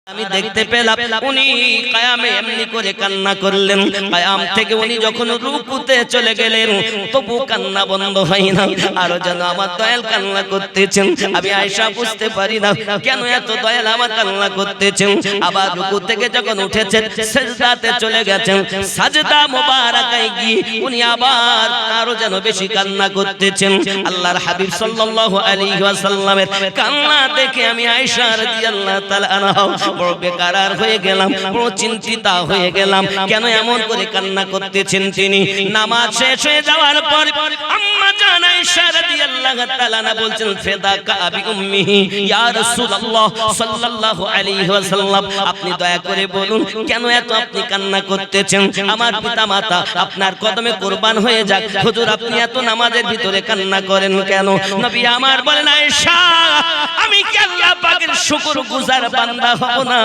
আমি দেখতে পেলাম উনি কিয়ামে এমনি করে কান্না করলেন। কিয়াম থেকে উনি যখন রুকুতে চলে গেলেন তবু কান্না বন্ধ হয় না, আরো যেন আমার দয়াল কান্না করতেছেন। আমি আয়েশা বুঝতে পারি না কেন এত দয়াল আমার কান্না করতেছেন। আবার রুকু থেকে যখন উঠেছেন সিজদাতে চলে গেছেন, সাজদা মোবারকায় গিয়ে উনি আবার আরো যেন বেশি কান্না করতেছেন। আল্লাহর হাবিব সাল্লাল্লাহু আলাইহি ওয়াসাল্লামের কান্না দেখে আমি আয়েশা রাদিয়াল্লাহু তাআলা আনহা বড় বেকারার হয়ে গেলাম, বড় চিন্তিত হয়ে গেলাম। কেন এমন করে কান্না করতেছেন তিনি? নামাজ শেষ হয়ে যাওয়ার পর আম্মা জান আয়েশা রাদিয়াল্লাহু তাআলা না বলছেন, ফিদাকা আবি উম্মিহি ইয়া রাসূলুল্লাহ সাল্লাল্লাহু আলাইহি ওয়াসাল্লাম, আপনি দয়া করে বলুন কেন এত আপনি কান্না করতেছেন? আমার পিতামাতা আপনার কদমে কুরবান হয়ে যাক, হুজুর আপনি এত নামাজের ভিতরে কান্না করেন কেন? নবী আমার বলেন, আয়েশা আমি কি আল্লাহ পাকের শুকরগুজার বান্দা হব না?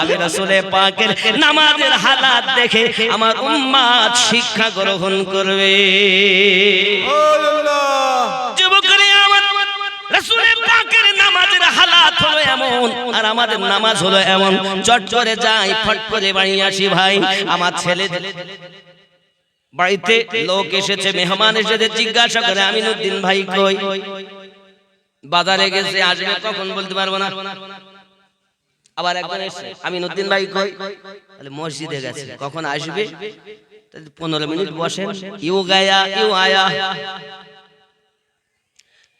আমি রাসূলের পাকের নামাজের হালাত দেখে আমার উম্মত শিক্ষা গ্রহণ করবে। যুবকরা আমার রাসূলের পাকের নামাজের হালাত হলো এমন, আর আমাদের নামাজ হলো এমন। চট করে যাই, ফট করে বাড়ি আসি। ভাই আমার ছেলে বাড়িতে লোক এসেছে, মেহমান এসেছে, জিজ্ঞাসা করে আমিনুদ্দিন ভাই কই? বাজারে গেছে, আসবে কখন বলতে পারবো না। আবার একবার এসে আমিনুদ্দিন ভাই কই? তাহলে মসজিদে গেছে, কখন আসবে? 15 মিনিট বসেন, ইউ গায়া ইউ আয়া।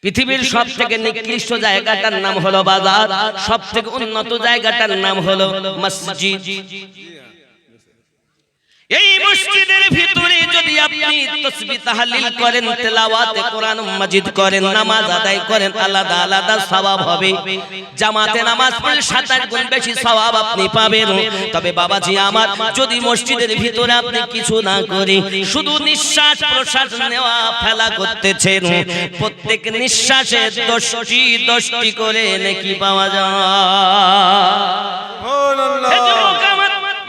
পৃথিবীর সব থেকে নিকৃষ্ট জায়গাটার নাম হলো বাজার, সব থেকে উন্নত জায়গাটার নাম হলো মসজিদ। এই মসজিদের ভিতরে যদি আপনি তাসবিহ তাহলিল করেন, তেলাওয়াতে কোরআন মাজিদ করেন, নামাজ আদায় করেন, আলাদা আলাদা সওয়াব হবে। জামাতে নামাজ পড়লে 27 গুণ বেশি সওয়াব আপনি পাবেন। তবে বাবাজি আমার, যদি মসজিদের ভিতরে আপনি কিছু না করে শুধু নিঃশ্বাস প্রশ্বাস নেওয়া ফেলা করতেছেন, প্রত্যেক নিঃশ্বাসে 10টি করে নেকি পাওয়া যায়।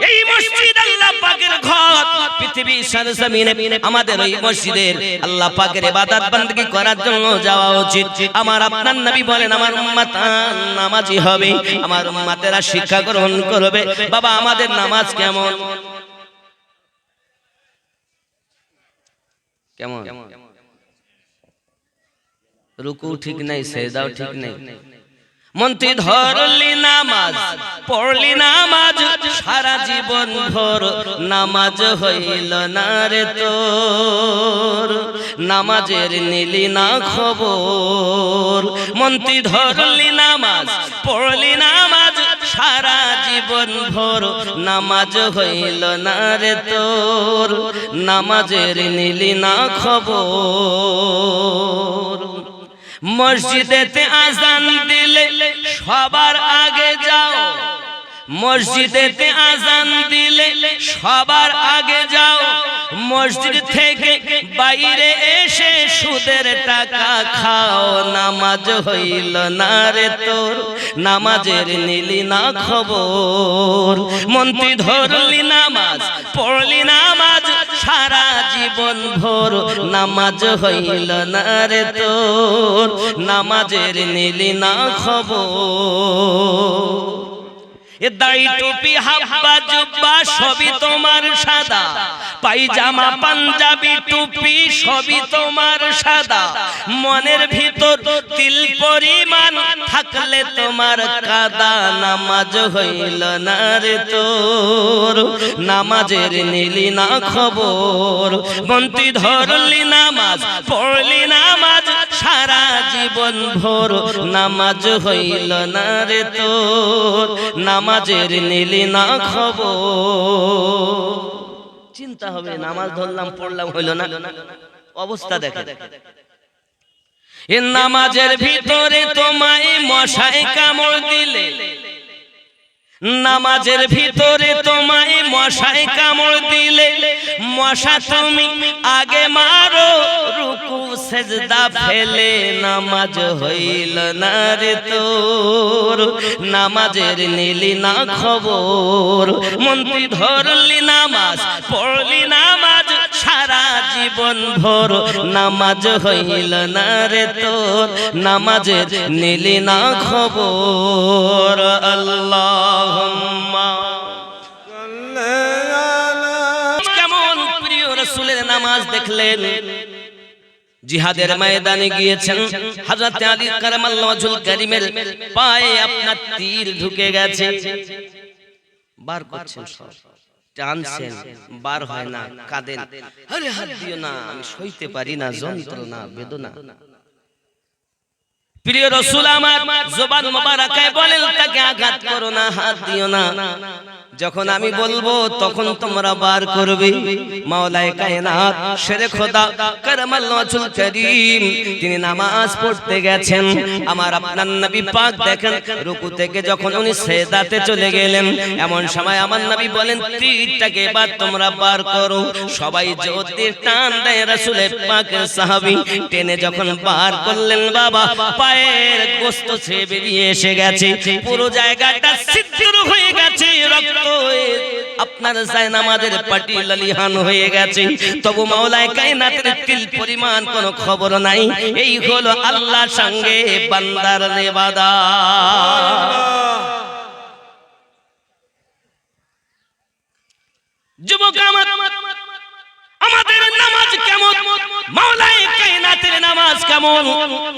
এই মসজিদ আল্লাহ পাকের ঘর, পৃথিবীর সরজমিনে আমাদের ওই মসজিদের আল্লাহ পাকের ইবাদত বندگی করার জন্য যাওয়া উচিত। আমার আপনার নবী বলেন, আমার উম্মত নামাজি হবে, আমার উম্মতেরা শিক্ষা গ্রহণ করবে। বাবা আমাদের নামাজ কেমন কেমন? রুকু ঠিক নাই, সিজদাও ঠিক নাই। মন্ত্রী ধরলি নামাজ, পড়লি নামাজ, সারা জীবন ভর নামাজ হইল না রে তোর, নামাজের নিলি না খবর। মন্ত্রী ধরলি নামাজ, পড়লি নামাজ, সারা জীবন ভর নামাজ হইল না রে তোর, নামাজের নিলি না খবর। মসজিদেতে আজান দিলে সবার আগে যাও, মসজিদেতে আজান দিলে সবার আগে যাও, মসজিদ থেকে বাইরে এসে সুদের টাকা খাও, নামাজ হইল না রে তোর, নামাজের নিলি না খবর। মন্ত্রী ধরলি নামাজ, পড়লি নামাজ, সারা জীবন ভর নামাজ হইল না রে তোর, নামাজের নিলি না খবর। এ দাড়ি টুপি হাব্বা জুব্বা সবই তোমার সাদা, পায়জামা পাঞ্জাবি টুপি সবই তোমার সাদা, মনের ভিতর তিল পরিমাণ থাকলে তোমার কাদা, নামাজ হইল না রে তোর, নামাজের নিলি না খবর। মন্ত্রী ধরলি নামাজ, পড়লি নামাজ, সারা জীবন ভর নামাজ হইল না রে তোর, নামাজের নিলি না খবর। চিন্তা হবে, নামাজ ধরলাম পড়লাম হইল না, অবস্থা দেখে। এ নামাজের ভিতরে তোমায় মশায় কামড় দিলে, নামাজের ভিতরে তোমায় মশায় কামড় দিলে, মশা তুমি আগে মারো, রুকু সিজদা ফেলে নামাজ হইল না রে তোর, নামাজের নিলি না খবর। মন্ত্রী ধরলি নামাজ, পড়লি নামাজ, সারা জীবন ভর নামাজ হইল না রে তোর, নামাজের নিলি না খবর। আল্লাহুম্মা নামাজ দেখলেন। জিহাদের ময়দানে গিয়েছেন, হযরত আলী কারামাল্লাহু ওয়াজহুল কারীমের পায়ে আপনার তীর ঢুকে গেছে, বার করছেন, সব টানছেন, বার হয় না, কাঁদেন, আরে হাত দিও না, আমি সইতে পারি না যন্ত্রণা বেদনা। প্রিয় রাসূল আমার জবান মোবারকায় বলেন, তাকে আঘাত করো না, হাত দিও না, যখন আমি বলবো তখন তোমরা বার করবে। মাওলায়ে কায়নাত শেরে খোদা কারামাল্লাহু ওয়াজহুল কারীম তিনি নামাজ পড়তে গেছেন। আমার আপনার নবী পাক দেখেন রুকু থেকে যখন উনি সিজদাতে চলে গেলেন, এমন সময় আমার নবী বলেন, তীরটাকে এবার তোমরা বার করো। সবাই জোর দিয়ে টান দেয়, রাসূলের পাকের সাহাবী টেনে যখন বার করলেন, বাবা পায়ের গোশত ছেয়ে বেরিয়ে এসে গেছে, পুরো জায়গাটা ছিদ্র হয়ে গেছে, রক্ত আপনার জায়নামাজের পাটি লালিহান হয়ে গেছে। তবু মাওলায়ে কায়নাতের তিল পরিমাণ কোনো খবর নাই। এই হলো আল্লাহর সঙ্গে বান্দার ইবাদত। যুবক আমার, আমাদের নামাজ কেমন, মাওলায়ে কায়নাতের নামাজ কেমন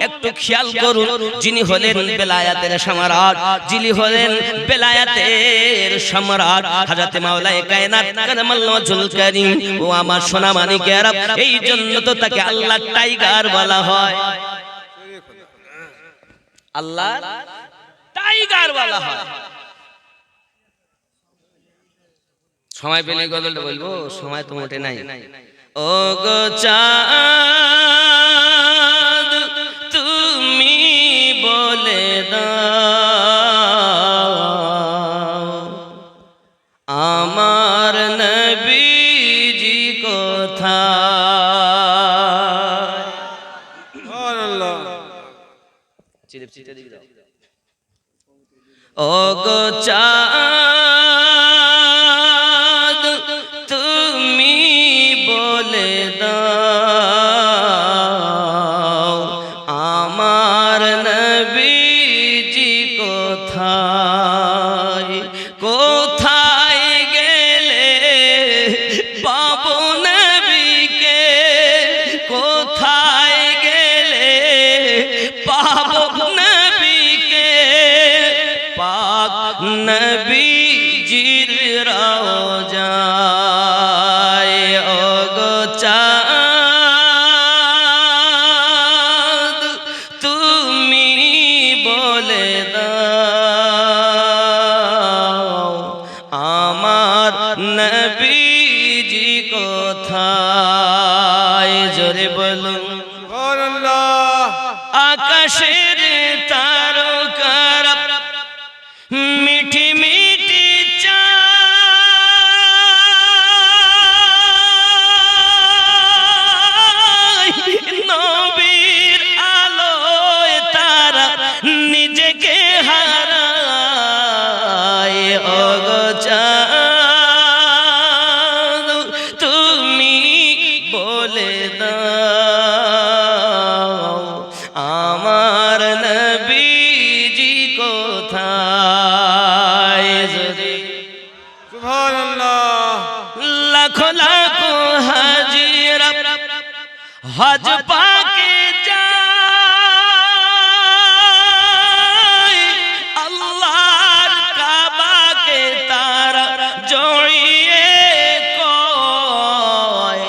একটু খেয়াল করুন। যিনি হলেন বেলায়েতের সম্রাট, যিনি হলেন বেলায়েতের সম্রাট হযরত মাওলায়ে কায়নাত কারামাল্লাহু ওয়াজহুল কারীম, ও আমার সোনা মানিকেরা, এই জন্য তো তাকে আল্লাহ টাইগার বলা হয়, আল্লাহ টাইগার বলা হয়। সময় পেলে গজলটা বলবো, সময় তো মোটে নাই। ও গো চাঁদ তুমি বলে দাও, আমার নবীজি কোথায়? ও গো চাঁদ তুমি বলে দাও, আমার নবীজি কোথায়? কোথায় গেলে পাবো নবীকে, কোথায় গেলে পাবো নবীকে, পাক নবীজির রওজায়। ও গো চাঁদ তুমি বলে দাও, আমার নবীজি কোথায়? জোরে বলুন সুবহানাল্লাহ। আকাশের তারকারা মিঠি মিঠি চায়, নবীর আলোয় তারা নিজেকে হারায়। ও গো চাঁদ তুমি বলে দাও, আমার নবীজি কোথায়? সুবহানাল্লাহ। লাখো লাখো হাজিরা হজ পাকে যায়, আল্লাহর কাবাকে তারা জড়িয়ে কয়।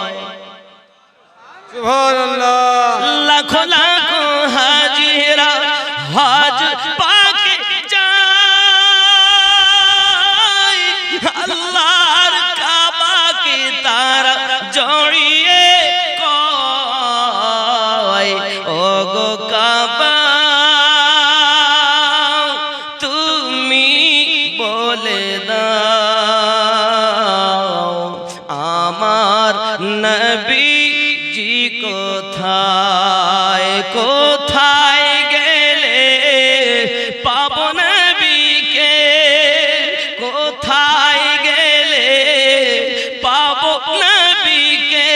সুবহানাল্লাহ। লাখো লাখো হাজিরা হজ পাকে যায়, আল্লাহর কাবাকে তারা জড়িয়ে কয়। ও গো কাবা তুমি বলে দাও, আমার নবীজি কোথায়? কোথায় গেলে পাবো নবীকে, কোথায় গেলে পাবো নবীকে,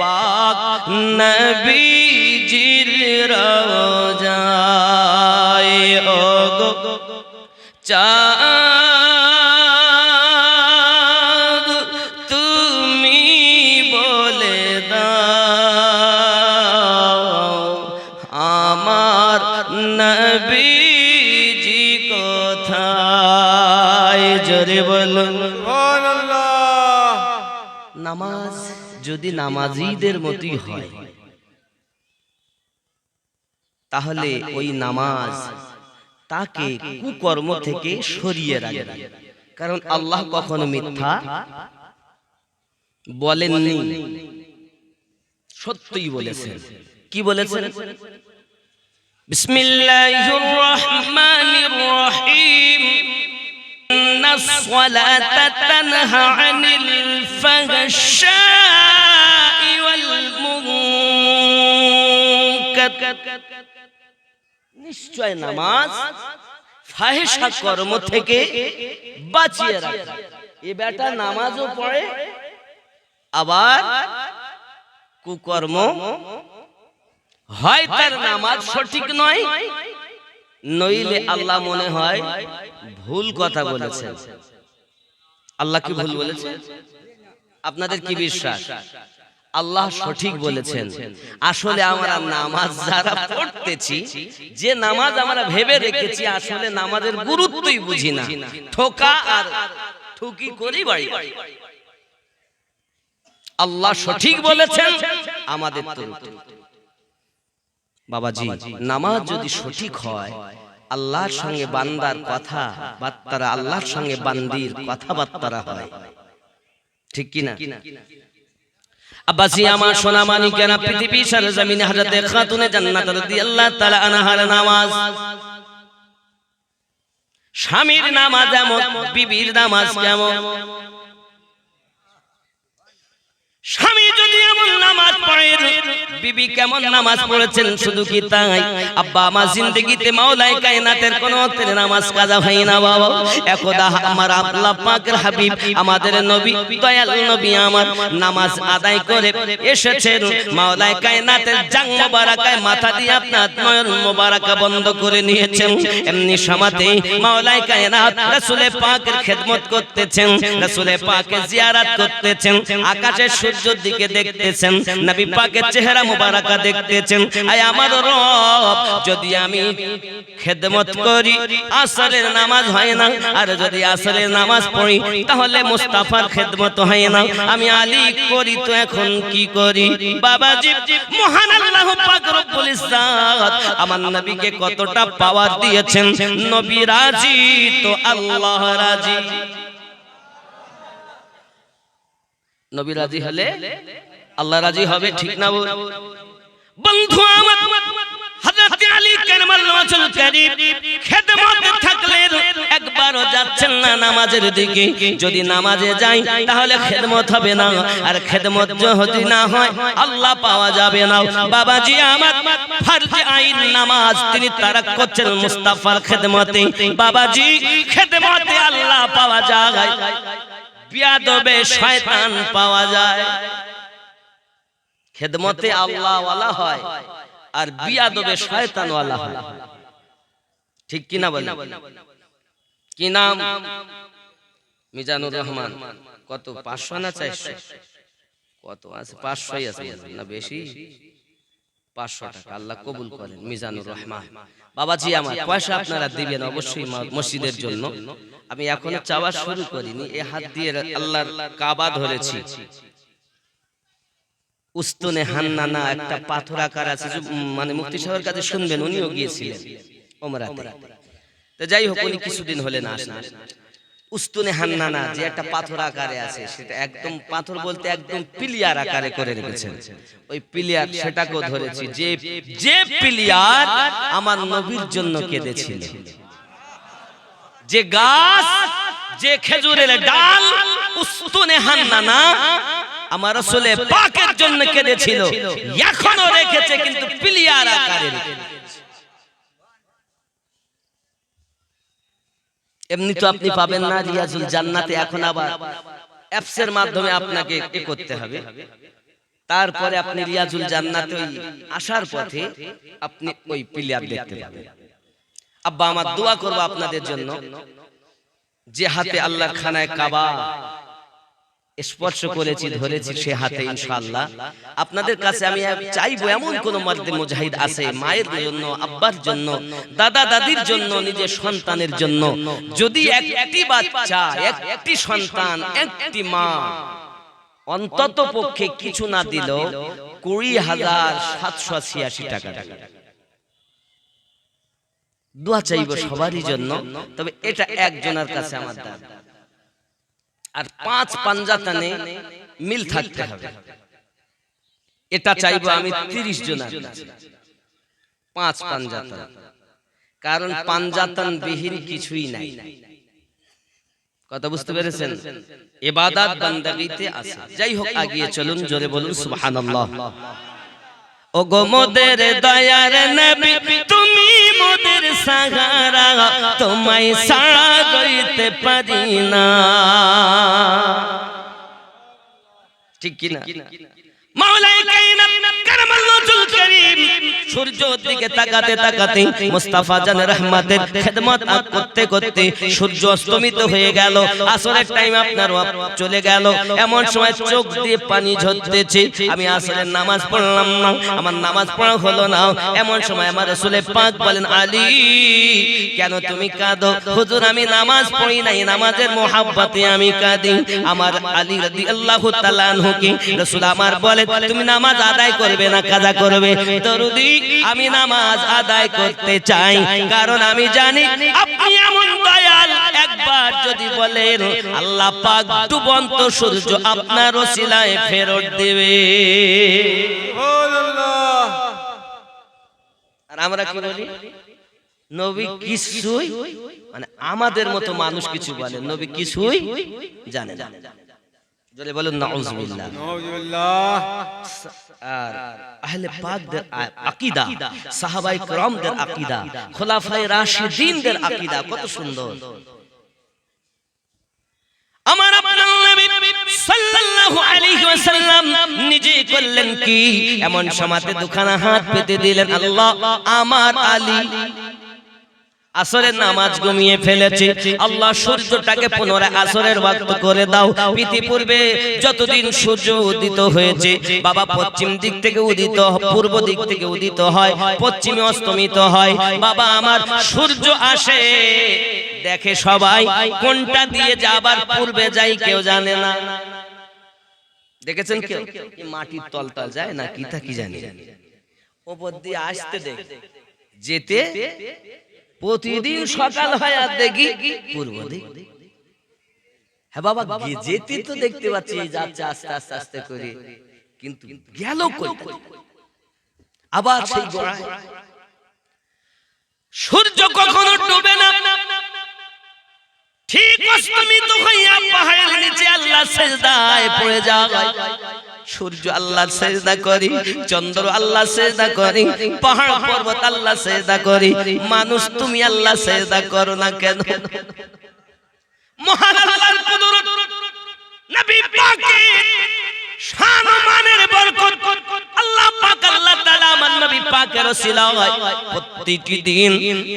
পাক নবীজির রওজায়। ও গো চাঁদ তুমি বলে হয় জোরে বলুন সুবহানাল্লাহ। নামাজ যদি নামাজীদের মতই হয় তাহলে ওই নামাজ তাকে কুকর্ম থেকে সরিয়ে রাখবে, কারণ আল্লাহ কখনো মিথ্যা বলেননি, সত্যই বলেছেন। কি বলেছেন? বিসমিল্লাহির রহমানির রহিম, ইন্নাস সালাতা তানহা আনিল ফাহশাই ওয়াল মুনকার, নিশ্চয় নামাজ ফাহিশা কর্ম থেকে বাঁচিয়ে রাখে। এ বেটা নামাজও পড়ে আবার কুকর্ম, হয় তার নামাজ সঠিক নয়, নইলে আল্লাহ মনে হয় ভুল কথা বলেছেন। আল্লাহ কি ভুল বলেছেন? আপনাদের কি বিশ্বাস আল্লাহ সঠিক বলেছেন? আসলে আমরা নামাজ যারা পড়তেছি, যে নামাজ আমরা ভেবে রেখেছি, আসলে নামাজের গুরুত্বই বুঝি না, ঠোকা আর ঠুকি করি বাড়ি। আল্লাহ সঠিক বলেছেন, আমাদের তো বাবাজি নামাজ যদি সঠিক হয়, আল্লাহর সঙ্গে বান্দার কথা বার্তারা, আল্লাহর সঙ্গে বান্দির কথাবার্তারা হয়, ঠিক কিনা? আব্বাসি আমার সোনা মানিকেরা, পৃথিবী সরজমিনে হযরতে খাতুনে জান্নাত রাদিয়াল্লাহু তাআলা আনহার নামাজ, স্বামীর নামাজ এমন, বিবির নামাজ কেমন? স্বামী যদি এমন নামাজ পড়ে, বিবি কেমন নামাজ পড়েছেন? শুধু কি তাই, আব্বা আমার জিন্দেগিতে মাওলাই কায়নাতের কোন নামাজ কাজা হয় না বাবা। একদা আমার আল্লাহ পাকের হাবিব, আমাদের নবী, দয়াল নবী আমার নামাজ আদায় করে এসেছেন, মাওলাই কায়নাতের জাং মোবারকায় মাথা দিয়ে আপনার নয়ন মোবারকা বন্ধ করে নিয়েছেন। এমনি সমাতে মাওলাই কায়নাত রাসূলে পাকের খেদমত করতেছেন, রাসূলে পাকের জিয়ারত করতেছেন, আকাশে সূর্যের দিকে দেখতেছেন, নবী পাকের চেহারা মুবারাকা দেখতেছেন। আয় আমার রব, যদি আমি খেদমত করি, আসরের নামাজ হয় না, আর যদি আসরের নামাজ পড়ি তাহলে মুস্তাফার খেদমত হয় না, আমি আলী করি তো এখন কি করি? বাবাজি, মহান আল্লাহ পাক রব্বুল ইজ্জত আমার নবীকে কতটা পাওয়ার দিয়েছেন। নবী রাজি তো আল্লাহ রাজি। নবী রাজি হলে আল্লাহ রাজি হবে, ঠিক না বন্ধু আমার? হযরত আলী কারামাল্লাহু ওয়াজহুল কারীম খেদমতে থাকলেন, একবারও যাচ্ছেন না নামাজের দিকে। যদি নামাজে যাই তাহলে খেদমত হবে না, আর খেদমত যদি না হয় আল্লাহ পাওয়া যাবে না। বাবাজি আমার ফরজ আইন নামাজ তিনি তারাক করছেন মুস্তাফার খেদমতে। বাবাজি খেদমতে আল্লাহ পাওয়া যায়, বিয়াদবে শয়তান পাওয়া যায়। খেদমতে আল্লাহ ওয়ালা হয় আর বিয়াদবে শয়তান ওয়ালা হয়, ঠিক কি না বলেন? কি নাম? মিজানুর রহমান। কত? 500 না 400? কত আছে? 500ই আছে না বেশি? 500 টাকা আল্লাহ কবুল করেন। মিজানুর রহমান বাবাজি আমার, পয়সা আপনারা দিবেন অবশ্যই মসজিদের জন্য। আমি এখনো চাওয়া শুরু করিনি, এই হাত দিয়ে আল্লাহর কাবা ধরেছি। উস্তুনে হান্নানা একটা পাথর আকার আছে, মানে মুফতি সাহেবের কাছে শুনবেন, উনিও গিয়েছিলেন ওমরাতে। তো যাই হোক, উনি কিছুদিন হলে না আসেন। উস্তুনে হান্নানা যে একটা পাথর আকারে আছে, সেটা একদম পাথর বলতে একদম পিলিয়ার আকারে করে রেখেছেন। ওই পিলিয়ার সেটাকেও ধরেছি, যে পিলিয়ার আমার নবীর জন্য কেঁদেছিল, যে গাছ, যে খেজুরের ডাল, উস্তুনে হান্নানা আমার রাসূলে পাকের জন্য কেঁদেছিল, এখনো রেখেছে, কিন্তু পিলিয়ার আকারে রেখেছে। এমনি তো আপনি পাবেন না রিয়াজুল জান্নাতে, এখন আবার অ্যাপসের মাধ্যমে আপনাকে এ করতে হবে। তারপরে আপনি রিয়াজুল জান্নাতে আসার পথে আপনি ওই পিলিয়ার দেখতে পাবেন। আব্বা আমার দোয়া করব আপনাদের জন্য, যে হাতে আল্লাহর খানায় কাবা, স্পর্শ করেছি, ধরেছি সে হাতে ইনশাআল্লাহ। আপনাদের কাছে আমি চাইবো এমন কোন মর্দে মুজাহিদ আছে মায়ের জন্য, আব্বার জন্য, দাদা দাদির জন্য, নিজের সন্তানের জন্য, যদি একটি বাচ্চা, একটি সন্তান, একটি মা অন্তত পক্ষে কিছু না দিল 20,786 টাকা দোয়া চাইবো সবারই জন্য। তবে এটা একজনের কাছে আমার দাবি, আর 5 পাঞ্জাতানে মিল থাকতে হবে। এটা চাইবো আমি 30 জনের কাছে, 5 পাঞ্জাতান, কারণ পাঞ্জাতান বিহীন কিছুই নাই। কথা বুঝতে পেরেছেন? ইবাদত বান্দাগিতে আছে। যাই হোক, আগিয়ে চলুন, জোরে বলুন সুবহানাল্লাহ। ও গো মোদের দয়ার নবী, তুমি মোদের সাহারা, তোমায় ছাড়া রইতে পারি না। ঠিক কি না? মাওলাই কায়নাত কারামাল্লাহুল কারীম সূর্যের দিকে তাকাতে তাকাতে মুস্তাফা জান রহমতের খেদমত করতে করতে সূর্য অস্তমিত হয়ে গেল। আসরের টাইম আপনার চলে গেল। এমন সময় চোখ দিয়ে পানি ঝরতেছে। আমি আসরের নামাজ পড়লাম না, আমার নামাজ পড়া হলো না। এমন সময় আমার রাসূল পাক বলেন, আলী কেন তুমি কাঁদো? হুজুর আমি নামাজ পড়ি নাই, নামাজের মোহাব্বতে আমি কাঁদি। আমার আলী রাদিয়াল্লাহু তাআলা আনহুকে রাসূল আমার বলে, তুমি নামাজ আদায় করবে না কাজা করবে? দরুদি আমি নামাজ আদায় করতে চাই, কারণ আমি জানি আপনি এমন দয়াল, একবার যদি বলেন আল্লাহ পাক ডুবন্ত সূর্য আপনার ওসিলায় ফেরত দেবে। সুবহানাল্লাহ। আর আমরা কি বলি? নবী কিছুই, মানে আমাদের মতো মানুষ কিছু বলে, নবী কিছুই জানে না। জোরে বলুন নাউযুবিল্লাহ। নাউযুবিল্লাহ। আর আহলে পাকদের আকীদা, সাহাবায়ে কেরামদের আকীদা, খোলাফায়ে রাশিদিনদের আকীদা কত সুন্দর। আমার আপনার নবী সাল্লাল্লাহু আলাইহি ওয়াসাল্লাম নিজে করলেন কি? এমন সময়তে দুখানা হাত পেতে দিলেন, আল্লাহ আমার আলী আসরের নামাজ ঘুমিয়ে ফেলেছে, আল্লাহ সূর্যটাকে পুনরায় আসরের ওয়াক্ত করে দাও। ইতিপূর্বে যতদিন সূর্য উদিত হয়েছে, বাবা পশ্চিম দিক থেকে উদিত, পূর্ব দিক থেকে উদিত হয়, পশ্চিমে অস্তমিত হয়। বাবা আমার সূর্য আসে দেখে সবাই, কোনটা দিয়ে যাবার পূর্বে যাই কেউ জানে না। দেখেছেন কেউ? মাটির তলতল যায় না কি তা কি জানি, ওপর দিয়ে আসতে দেখে যেতে প্রতিদিন সকাল হয় আর দেখি পূর্ব দিক। হ্যাঁ বাবা, যেতে তো দেখতে পাচ্ছি যাচ্ছে আস্তে আস্তে আস্তে করে, কিন্তু গেল কই? আবার সেই গোড়ায়। সূর্য কখনো ডুবে না, ঠিক অস্তমিত হইয়া পাহাড়ের নিচে আল্লাহ সিজদায় পড়ে যায়। সূর্য আল্লাহ সিজদা করি, চন্দ্র আল্লাহ সিজদা করি, পাহাড় পর্বত আল্লাহ সিজদা করি। মানুষ তুমি আল্লাহ সিজদা করো না কেন? মহান আল্লাহর কুদরত, নবী পাকের শান ও মানের বরকত, আল্লাহ পাক আল্লাহ তাআলা আমার নবী পাকের ওসিলায় প্রতিটি দিন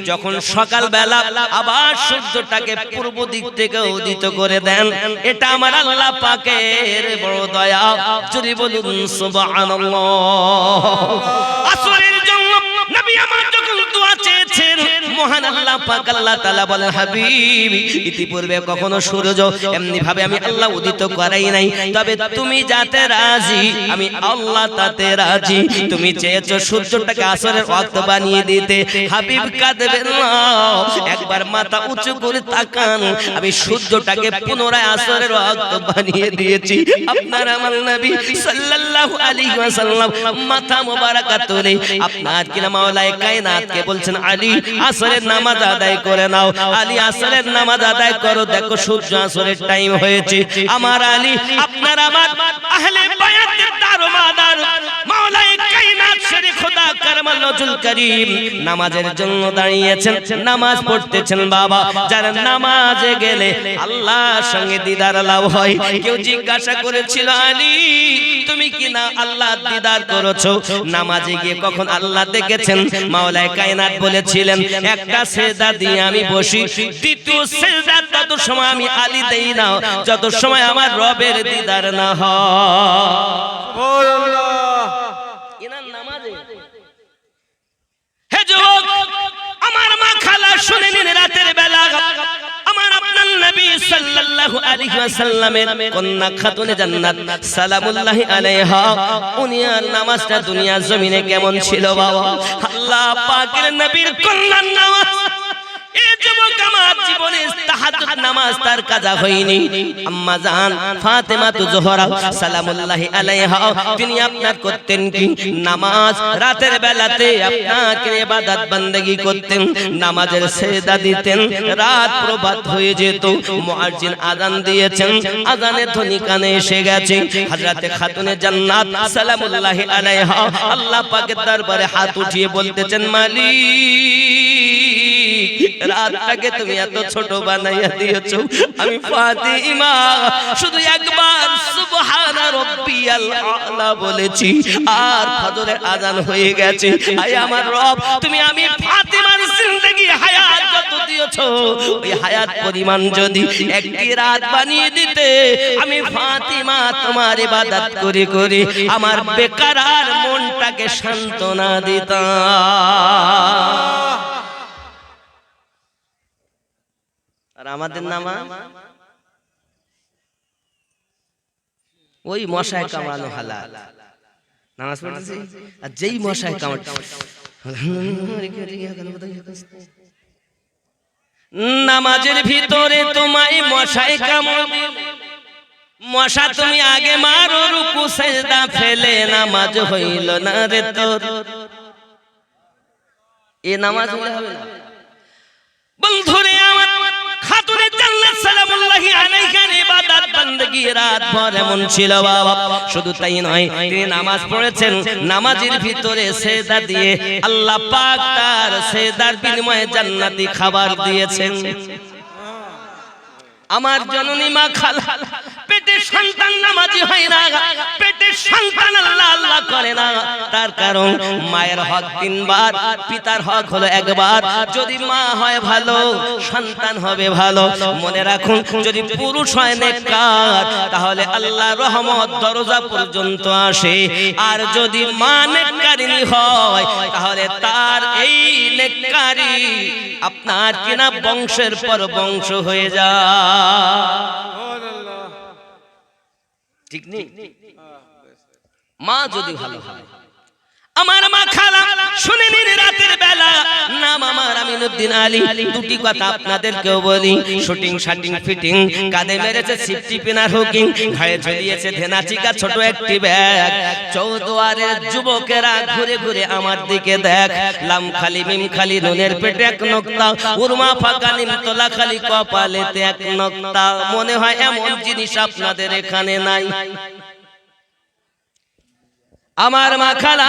যখন সকাল বেলা আবার সূর্যটাকে পূর্ব দিক থেকে উদিত করে দেন, এটা আমার আল্লাহ পাকের বড় দয়া। যদি বলুন সুবহানাল্লাহ। আসরের জন্য নবী আমার যখন দোয়া চেয়েছেন, মহান আল্লাহ পাক আল্লাহ তাআলা বলেন, হাবিব ইতিপূর্বে কখনো সূর্য এমনি ভাবে আমি আল্লাহ উদিত করাই নাই, তবে তুমি যাতে রাজি আমি আল্লাহ তাতে রাজি। তুমি চেয়েছো সূর্যটাকে আসরের ওয়াক্ত বানিয়ে দিতে, হাবিব কাঁদবেন না, একবার মাথা উঁচু করে তাকান, আমি সূর্যটাকে পুনরায় আসরের ওয়াক্ত বানিয়ে দিয়েছি। আপনার আমার নবী সাল্লাল্লাহু আলাইহি ওয়াসাল্লাম মাথা মোবারক তুলে আপনার কিনা মাওলায়ে কায়নাতকে বলছেন, আলী আসরের নামাজ আদায় করে নাও। আলী আসরের নামাজ আদায় করো, দেখো সূর্য আসরের টাইম হয়েছে। আমার আলী আপনার আমার আহলে বায়াতের দারোমাদার মাওলায়ে কায়নাত শেরে খোদা কারমাল্লাহুল কারীম নামাজের জন্য দাঁড়িয়েছেন, নামাজ পড়তেছেন। বাবা যারা নামাজে গেলে আল্লাহর সঙ্গে দিদার লাভ হয়। কেউ জিজ্ঞাসা করেছিল, আলী তুমি কি না আল্লাহ দিদার করেছো? নামাজে গিয়ে কখন আল্লাহ দেখেছেন? মাওলানা কায়নাত বলেছিলেন, একটা সেজদা দিয়ে আমি বসি, দ্বিতীয় সেজদা তত সময় আমি আলী দেই না যত সময় আমার রবের দিদার না হয়। সুবহানাল্লাহ। ইনার নামাজে হে যুবক, আমার মা খালা শুনে নিন, রাতের বেলা আমার আপনার নবী সাল্লাল্লাহু আলাইহি ওয়াসাল্লামের কন্যা খাতুনে জান্নাত সালামুল্লাহি আলাইহা, উনি আর নামাজটা দুনিয়ার জমিনে কেমন ছিল বাবা? আল্লাহ পাকের নবীর কন্যার নামাজ, এই যুবক আমার জীবনে তাহাজ্জুদ নামাজ তার কাজা হয়নি। আম্মা জান ফাতেমা তু জোহরা সালামুল্লাহি আলাইহা, তিনি আপনার করতেন কি? নামাজ রাতের বেলাতে আপনাকে ইবাদত বান্দেগি করতেন, নামাজের সেজদা দিতেন। রাত প্রভাত হয়ে যেত, মুয়াজ্জিন আযান দিয়েছেন, আযানের ধ্বনি কানে এসে গেছে। হযরতে খাতুনে জান্নাত সালামুল্লাহি আলাইহা আল্লাহ পাকের দরবারে হাত উঠিয়ে বলতেছেন, মালিক, রাতটাকে তুমি এত ছোট বানাইয়া দিয়েছো, আমি ফাতিমা শুধু একবার সুবহানা রাব্বিয়াল আলা বলেছি আর ফজরের আযান হয়ে গেছে। আয় আমার রব, তুমি আমি ফাতিমার জিন্দেগি হায়াত যত দিয়েছো, ওই হায়াত পরিমাণ যদি একটি রাত বানিয়ে দিতে, আমি ফাতিমা তোমার ইবাদত করে করে আমার বেকার আর মনটাকে সান্ত্বনা দিতাম। আর আমাদের নামাজ ওই মশায় কামড়ানো হালাল, নামাজ পড়তেছি আর যেই মশায় কামড়, নামাজের ভিতরে তোমায় মশায় কামড়, মশা তুমি আগে মারো, রুকু সেজদা ফেলে নামাজ হইল না রে তোর। এ নামাজ হলে হবে না বন্ধুরে আমার। খাতুনে জান্নাত সালামুল্লাহি আলাইহার ইবাদত বান্দেগি রাত ভর এমন ছিল বাবা। শুধু তাই নয়, তিনি নামাজ পড়েছেন, নামাজের ভিতরে সেজদা দিয়ে আল্লাহ পাক তার সেজদার বিনিময়ে জান্নাতি খাবার দিয়েছেন। আমার জননী মা খালা পেটের সন্তান নামাজি হয় না, পেটের সন্তান আল্লাহ আল্লাহ করে না। তার কারণ মায়ের হক তিনবার, পিতার হক হলো একবার। যদি মা হয় ভালো, সন্তান হবে ভালো। মনে রাখুন, যদি পুরুষ হয় নেককার, তাহলে আল্লাহ রহমত দরজা পর্যন্ত আসে। আর যদি মা নেককারিনী হয়, তাহলে তার এই নেককারি আপনার কিনা বংশের পর বংশ হয়ে যায়। ঠিক নেই? মা যদি ভালো হয়, আমার মা খালা শুনে নিন, রাতের বেলা নাম আমার আমিনুদ্দিন আলী। দুটি কথা আপনাদেরকেও বলি, শুটিং শাটিং ফিটিং, কাঁধে মেরেছে সিফটি পিনার হুকিং, ঘাড়ে ঝুলিয়েছে ধেনাচিকা ছোট একটি ব্যাগ। চৌদুয়ারের যুবকেরা ঘুরে ঘুরে আমার দিকে দেখ, লাম খালি মিম খালি নুনের পেটে এক নোক্তা, উরমা ফাঁকা নিম তোলা খালি কপালেতে এক নোক্তা। মনে হয় এমন জিনিস আপনাদের এখানে নাই। আমার মা খালা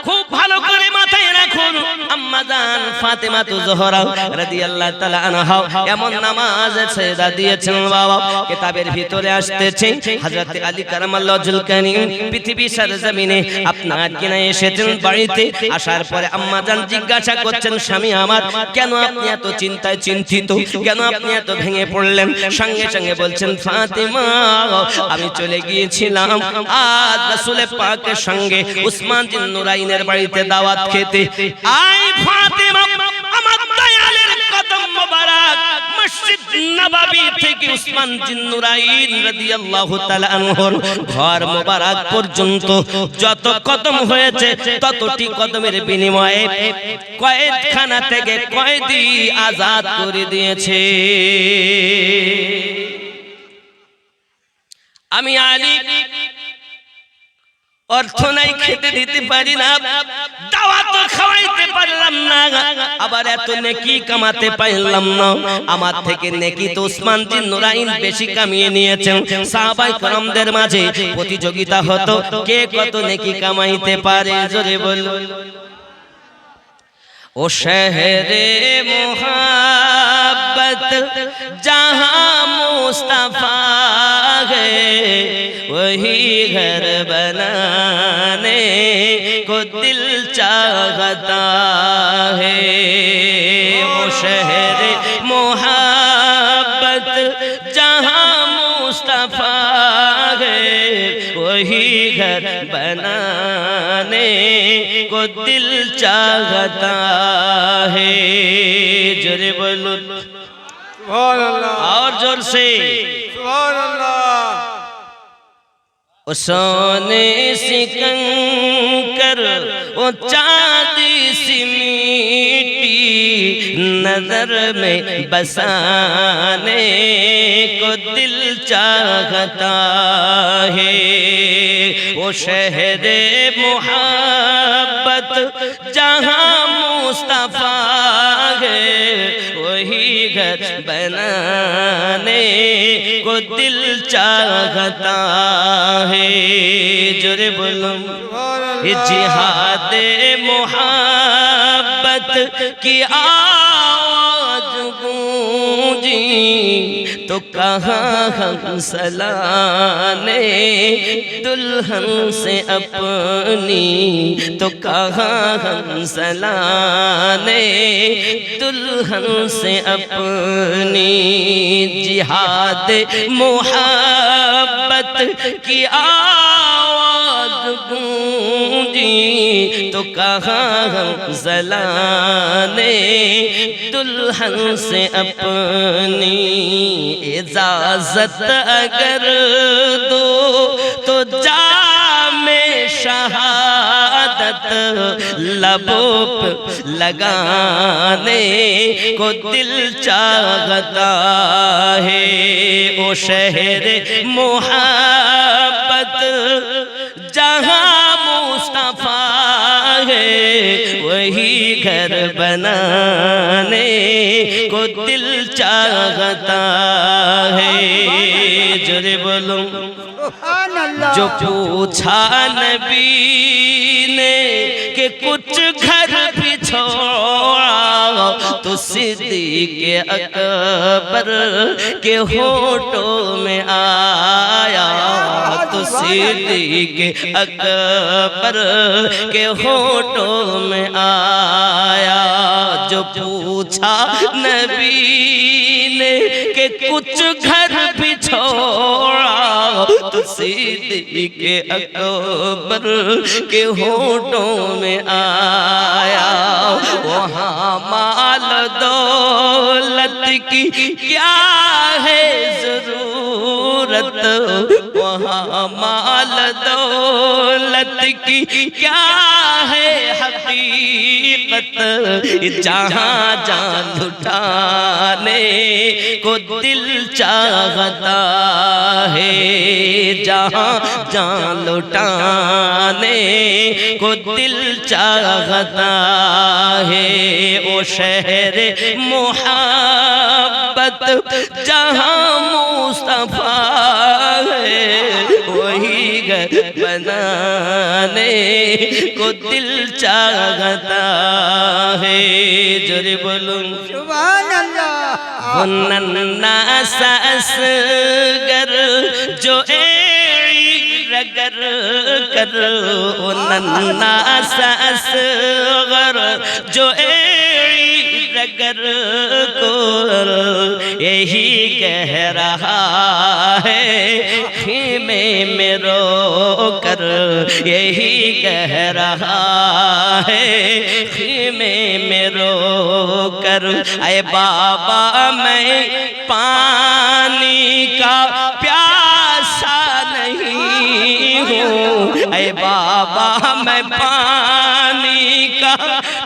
খুব ভালো করে মাথায় রাখুন, আম্মা জান ফাতেমা তু জোহরা রাদিয়াল্লাহু তাআলা আনহা এমন নামাজ সেজদা দিয়েছেন বাবা। কিতাবের ভিতরে আসতেছে হযরত আলী কারামাল্লাহু ওয়াজহুল কারীম পৃথিবীর সরজমিনে আপনার কিনা এসেছেন। বাড়িতে আসার পরে আম্মা জান জিজ্ঞাসা করছেন, স্বামী আমার, কেন আপনি এত চিন্তায় চিন্তিত, কেন আপনি এত ভেঙে পড়লেন? সঙ্গে সঙ্গে বলছেন, ফাতেমা, আমি চলে গিয়েছিলাম আজ রাসূল পাকের সঙ্গে উসমান জিন নুরাইনের বাড়িতে দাওয়াত খেতে। আই ফাতেমা, আমার দয়ালের কদম মোবারক মসজিদ নববী থেকে উসমান জিন নুরাইন রাদিয়াল্লাহু তাআলা আনহুর ঘর মোবারক পর্যন্ত যত কদম হয়েছে, ততটি কদমের বিনিময়ে কয়েদখানা থেকে কয়েদি আজাদ করে দিয়েছে। আমি আলী অর্থ নাই, খেতে দিতে পারি না, দাওয়াত খাওয়াইতে পারলাম না, আবার এত নেকি কামাতে পারলাম না। আমার থেকে নেকি তো উসমান জিন নুরাইন বেশি কামিয়ে নিয়েছেন। সাহাবায়ে কেরামদের মাঝে প্রতিযোগিতা হতো, কে কত নেকি কামাইতে পারে। জোরে বলুন। ও শহরে মোহাব্বত जहां मुस्तफा है वही घर बन جہاں مصطفیٰ ہے وہی گھر بنانے کو دل چاہتا ہے جرے بولو سبحان اللہ اور زور سے سبحان اللہ سونے سی کنکر وہ چاندی سی میٹی نظر میں بسانے کو دل چاہتا ہے وہ شہر محبت جہاں مصطفیٰ ہے وہی گھر بنانے کو دل چاہتا ہے جرے بولو جہاد محبت کی آواز گونجی تو کہاں ہم سلانے دلہن سے اپنی تو کہاں ہم سلانے دلہن سے اپنی جہاد محبت کی آواز گونجی تو کہاں ہم سلانے دلہن سے اپنی اجازت اگر دو تو جام شہادت لبوں پہ لگانے کو دل چاہتا ہے او شہر محبت جہاں مصطفیٰ ہے وہی گھر بنانے کو دل چاہتا ہے جرے بولو جو پوچھا نبی نے کہ کچھ گھر بھی چھوڑا تو صدیق اکبر کے ہونٹوں میں آیا تو صدیق اکبر کے ہونٹوں میں آیا جو پوچھا نبی نے کہ کچھ گھر بھی چھوڑا تو صدیق اکبر کے ہونٹوں میں آیا وہاں مال دولت کی کیا ہے ضرورت وہاں مال دولت کی کیا ہے حقیقت جہاں جان لٹانے کو دل چاہتا ہے جہاں جان لٹانے کو دل چاہتا ہے او شہر محبت جہاں مصطفیٰ ہے وہی گھر بنانے کو دل چاہتا ہے جرے بولوں سبحان اللہ ننا ساسگر جو رگر کر ننا ساسگر جو رگر کو یہی کہہ رہا ہے خیمے میں رو کر یہی کہہ رہا ہے خیمے میں رو کر اے بابا میں پانی کا پیاسا نہیں ہوں اے بابا میں پانی کا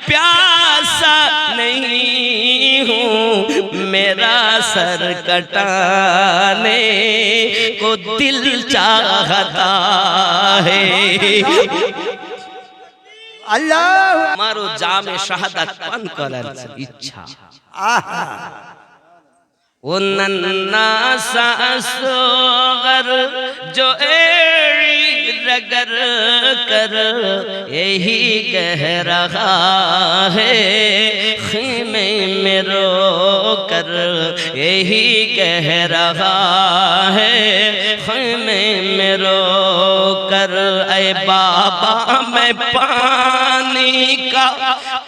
پیاسا نہیں ہوں میرا سر کٹانے کو دل چاہتا ہے اللہ ہمارو جام شہادت پن کرر اچھا وہ ننا سا اصغر جو رگر کر یہی کہہ رہا ہے خیمے میں رو کر یہی کہہ رہا ہے خیمے میں رو کر اے بابا میں پانی کا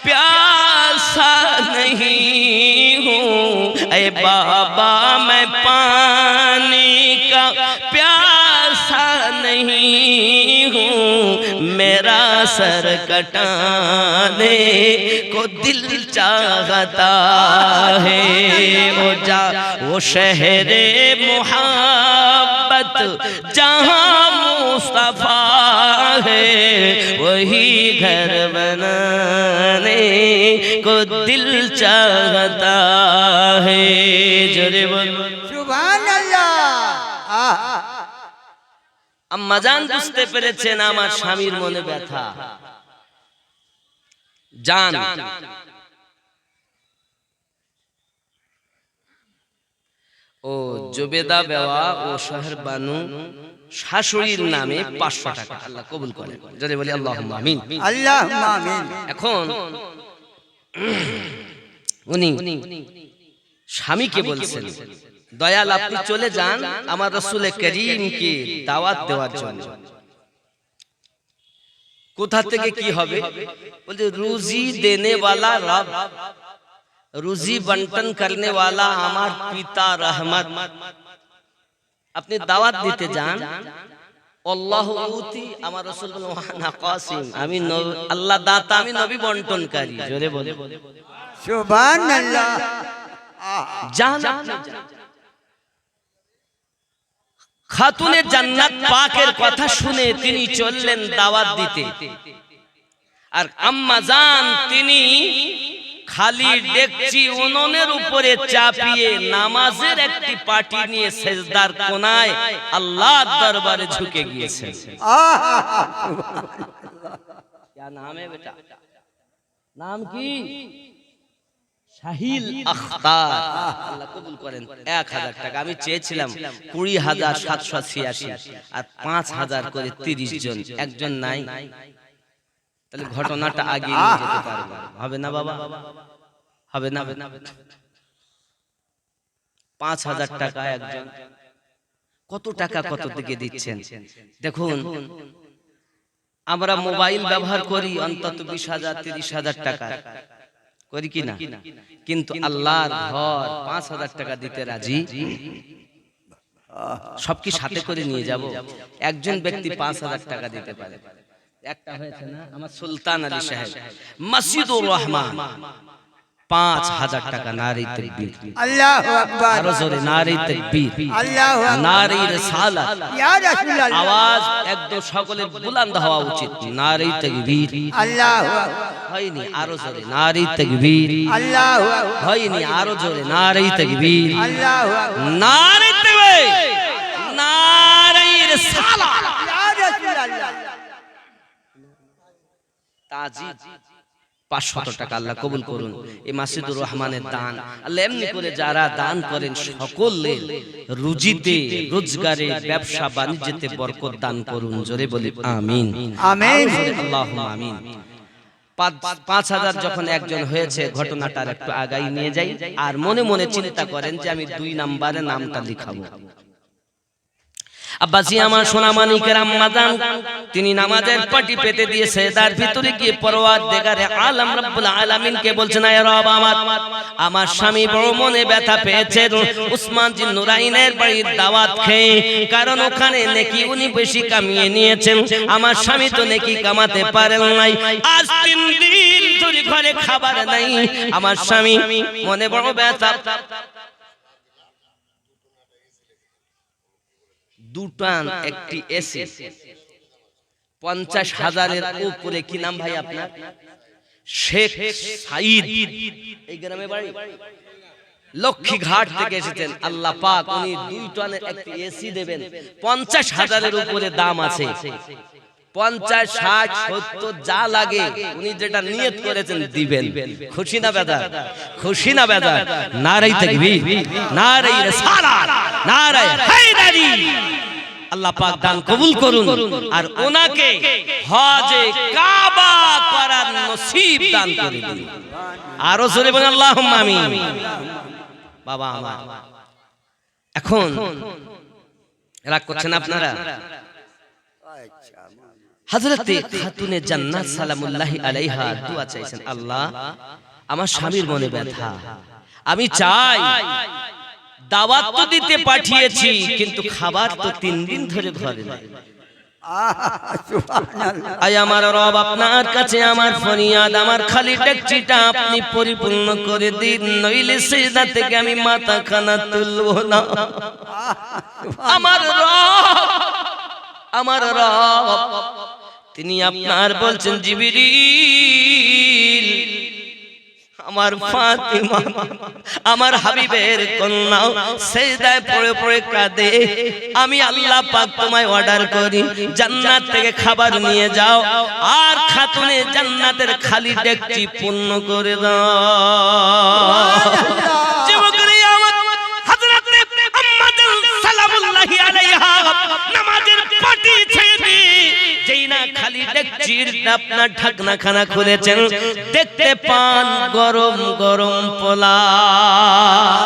پیاسا نہیں ہوں اے بابا میں پانی सर कटाने को दिल चाहता है वो शहरे मोहब्बत जहाँ मुस्तफा है वही घर बनाने को दिल चाहता है जोरे बोलो সুবহান আল্লাহ আম্মাজান বুঝতে পেরেছেন আমার স্বামীর মনে ব্যথা জান ও জুবেদা বেওয়া ও শহর বানু শাশুড়ির নামে 500 টাকা আল্লাহ কবুল করেন জোরে বলি আল্লাহুম্মা আমিন আল্লাহুম্মা আমিন এখন উনি স্বামীকে বলছেন দয়াল আপনি চলে যান আমার রাসূল করিমকে দাওয়াত দেওয়ার জন্য কোথা থেকে কি হবে বলতে রুজি দেনে वाला রব রুজি বন্টন করনে वाला আমার পিতা রহমত আপনি দাওয়াত দিতে যান আল্লাহু উতি আমার রাসূল বলেন ওয়ানা কাসিম আমি আল্লাহ দাতা আমি নবী বন্টনকারী জোরে বলে সুবহান আল্লাহ জান খাতুনে জান্নাত পাকের কথা শুনে তিনি চললেন দাওয়াত দিতে আর আম্মা জান তিনি খালি ডেকচি উনুনের উপরে চাপিয়ে নামাজের একটি পাটি নিয়ে সেজদার কোণায় আল্লাহর দরবারে ঝুঁকে গিয়েছেন क्या नाम है बेटा नाम की শাহিল আখতার আল্লাহ কবুল করেন 1000 টাকা আমি চেয়েছিলাম 20786 আর 5000 করে 30 জন একজন নাই তাহলে ঘটনাটা আগে নিয়ে যেতে পারবো হবে না বাবা হবে না 5000 টাকা একজন কত টাকা কত দিকে দিচ্ছেন দেখুন আমরা মোবাইল ব্যবহার করি অন্তত 20000 30000 টাকা করি কি না কিন্তু আল্লাহর ঘর 5000 টাকা দিতে রাজি সব কি সাথে করে নিয়ে যাব একজন ব্যক্তি 5000 টাকা দিতে পারে একটা হয়েছে না আমার সুলতান আলী সাহেব মসজিদুর রহমান 5000 টাকা নারী তাকবীর আল্লাহু আকবার আরো জোরে নারী তাকবীর আল্লাহু আকবার নারী রিসালাত ইয়া রাসূলুল্লাহ আওয়াজ একদম সকলের বুলন্দ হওয়া উচিত নারী তাকবীর আল্লাহু আকবার হয়নি আরো জোরে নারী তাকবীর আল্লাহু আকবার হয়নি আরো জোরে নারী তাকবীর আল্লাহু আকবার নারী তাকবীর নারী রিসালাত ইয়া রাসূলুল্লাহ তাজিদ 500 টাকা আল্লাহ কবুল করুন এই মাসজিদুর রহমানের দান আল্লাহ এমনি করে যারা দান করেন সকলের রুজিতে রোজগারে ব্যবসা বাণিজ্যতে বরকত দান করুন জোরে বলি আমিন আমিন আল্লাহুম্মা আমিন 5000 যখন একজন হয়েছে ঘটনাটার একটু আগাই নিয়ে যাই আর মনে মনে চিন্তা করেন যে আমি 2 নম্বরে নামটা লিখাবো আব্বাজি আমার সোনা মানিকের আম্মা জান তিনি নামাজের পাটি পেতে দিয়ে সেজদার ভিতরে গিয়ে পরওয়ারদিগারে আলম রব্বুল আলামিনকে বলছেন আয় রব আমার স্বামী বড় মনে ব্যথা পেয়েছে উসমান জিন নুরাইনের বাড়ির দাওয়াত খেয়ে কারণ ওখানে নেকি উনি বেশি কামিয়ে নিয়েছেন আমার স্বামী তো নেকি কামাতে পারেন নাই আজ 3 দিন ধরে ঘরে খাবার নাই আমার স্বামী মনে বড় ব্যথা দুটান একটি এসি 50,000-এর উপরে কি নাম ভাই আপনার শেখ সাইদ এই গ্রামে বাড়ি লক্ষ্মীঘাট থেকে এসেছেন আল্লাহ পাক উনি 2 টনের একটি এসি দেবেন 50,000-এর উপরে দাম আছে 50 60 70 যা লাগে উনি যেটা নিয়ত করেছেন দিবেন খুশি না বেদা খুশি না বেদা নারে তাকবীর নারে রিসালাত নারে হায়দারি আল্লাহ পাক দান কবুল করুন আর ওনাকে হজে কাবা করার নসিব দান করে দিন আরো জোরে বলেন আল্লাহুম্মা আমিন বাবা আমার এখন রাগ করছেন আপনারা হযরতে খাতুনে জান্নাত সালামুল্লাহি আলাইহা দোয়া চাইছেন আল্লাহ আমার স্বামীর মনে ব্যথা আমি চাই দাওয়াত তো দিতে পাঠিয়েছি কিন্তু খাবার তো 3 দিন ধরে ঘরে নাই সুবহানাল্লাহ আয় আমার রব, আপনার কাছে আমার ফরিয়াদ, আমার খালি ডেকচিটা আপনি পরিপূর্ণ করে দিন, নইলে সিজদা থেকে আমি মাথা খানা তুলব না। আমার রব তিনি আপনার বলছেন, জিবরিল আমার ফাতিমা আমার হাবিবের কন্যা সিজদায় পড়ে পড়ে কাঁদে, আমি আল্লাহ পাক তোমায় অর্ডার করি জান্নাত থেকে খাবার নিয়ে যাও আর খাতুনে জান্নাতের খালি ডেকচি পূর্ণ করে দাও। যুবকরা আমার হযরত আম্মা জান সালামুল্লাহি আলাইহা নামাজের পাটি ছেড়ে যেই না খালি ডেকচির আপনার ঢাকনা খানা খুলেছেন, দেখতে পান গরম গরম পোলাও।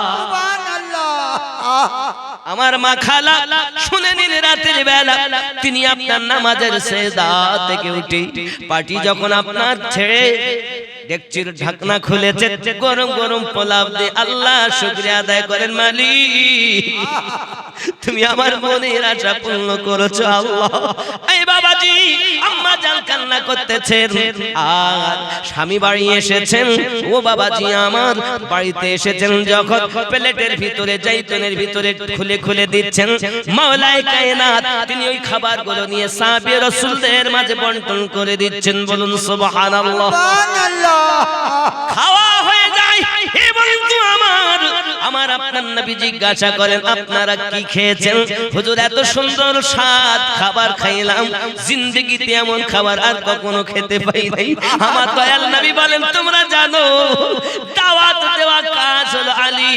আমার মা খালা শুনে নিন, রাতের বেলা তিনি আপনার নামাজের সেজদা থেকে উঠে পাটি যখন আপনার ছেড়ে ডেকচির ঢাকনা খুলেছে, গরম গরম পোলাও দিয়ে আল্লাহ শুকরিয়া আদায় করেন, মালিক তুমি আমার মনের আশা পূর্ণ করেছো আল্লাহ। এই বাবাজি আম্মা জান কান্না করতেছেন আর স্বামী বাড়ি এসেছেন। ও বাবাজি আমার বাড়িতে এসেছেন যখন প্লেটের ভিতরে জাইতুনের ভিতরে খুলে খুলে দিচ্ছেন, মাওলায়ে কায়নাত তিনি ওই খাবারগুলো নিয়ে সাহাবী রাসূলদের মাঝে বন্টন করে দিচ্ছেন। বলুন সুবহানাল্লাহ। খাওয়া হয়ে যায়, হে বন্ধু আমার আপনার নবী জিজ্ঞাসা করেন, আপনারা কি খেয়েছেন? হুজুর এত সুন্দর স্বাদ খাবার খাইলাম, জিন্দেগিতে এমন খাবার আর কখনো খেতে পাই নাই। আমার দয়াল নবী বলেন, তোমরা জানো দাওয়াত দেওয়া কাজ হলো আলী,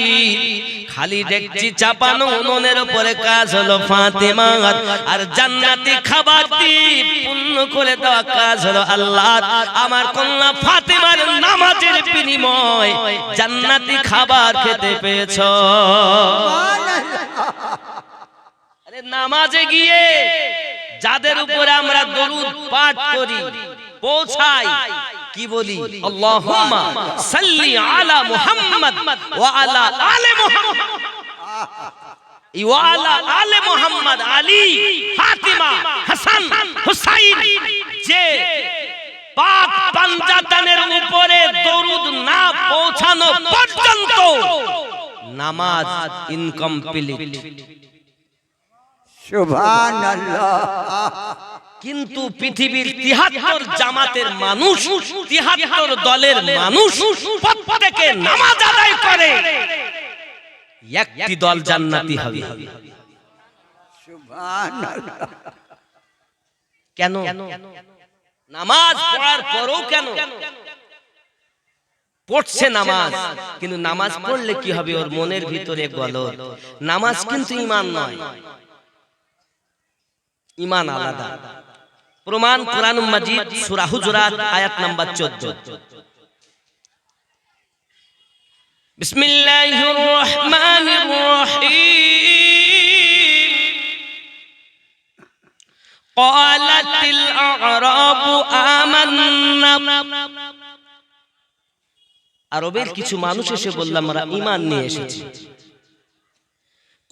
খালি ডেকচি চাপানো উনুনের উপরে কাজ হলো ফাতেমার, আর জান্নাতি খাবার দিয়ে পূর্ণ করে দেওয়া কাজ হলো আল্লাহ। আমার কন্যা ফাতেমার নামাজের বিনিময় জান্নাতি খাবার খেতে পেয়েছো। আরে নামাজে গিয়ে যাদের উপরে আমরা দরুদ পাঠ করি পৌঁছাই, কি বলি? আল্লাহুম্মা সাল্লি আলা মুহাম্মদ ওয়া আলা আলে মুহাম্মদ ওয়া আলা আলে মুহাম্মদ, আলী, ফাতিমা, হাসান, হুসাইন, যে পাক পাঞ্জাতনের উপরে দরুদ না পৌঁছানো পর্যন্ত নামাজ ইনকমপ্লিট। সুবহানাল্লাহ। কিন্তু পৃথিবীর ৭৩ জামাতের মানুষ, ৭৩ দলের মানুষ প্রত্যেকে নামাজ আদায় করে, একটি দল জান্নাতি হবে। সুবহানাল্লাহ। কেন? নামাজ পড়ার পরেও কেন পড়ছে নামাজ, কিন্তু নামাজ পড়লে কি হবে? ওর মনের ভিতরে গলদ। নামাজ কিন্তু ঈমান নয়, ঈমান আলাদা। প্রমাণ কোরআনুল মাজিদ সূরা হুজুরাত আয়াত নাম্বার 14। বিসমিল্লাহির রহমানির রহিম। ক্বালাতিল আ'রাবু আমান্না। আরবের কিছু মানুষ এসে বলল, আমরা ঈমান নিয়ে এসেছি।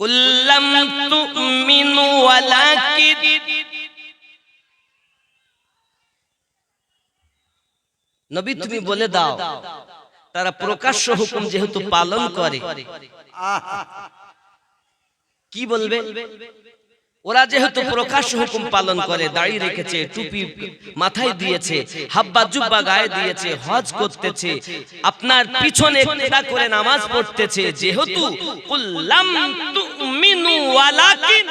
কুল্লাম তুমিনু ওয়ালাকিন, নবী তুমি বলে দাও, তারা প্রকাশ্য হুকুম যেহেতু পালন করে, কি বলবে? ওরা যেহেতু প্রকাশ্য হুকুম পালন করে, দাড়ি রেখেছে, টুপি মাথায় দিয়েছে, হাব্বা জুব্বা গায়ে দিয়েছে, হজ করতেছে, আপনার পিছনে একতা করে নামাজ পড়তেছে, যেহেতু কুল্লাম তুমিনু ওয়ালাকিন,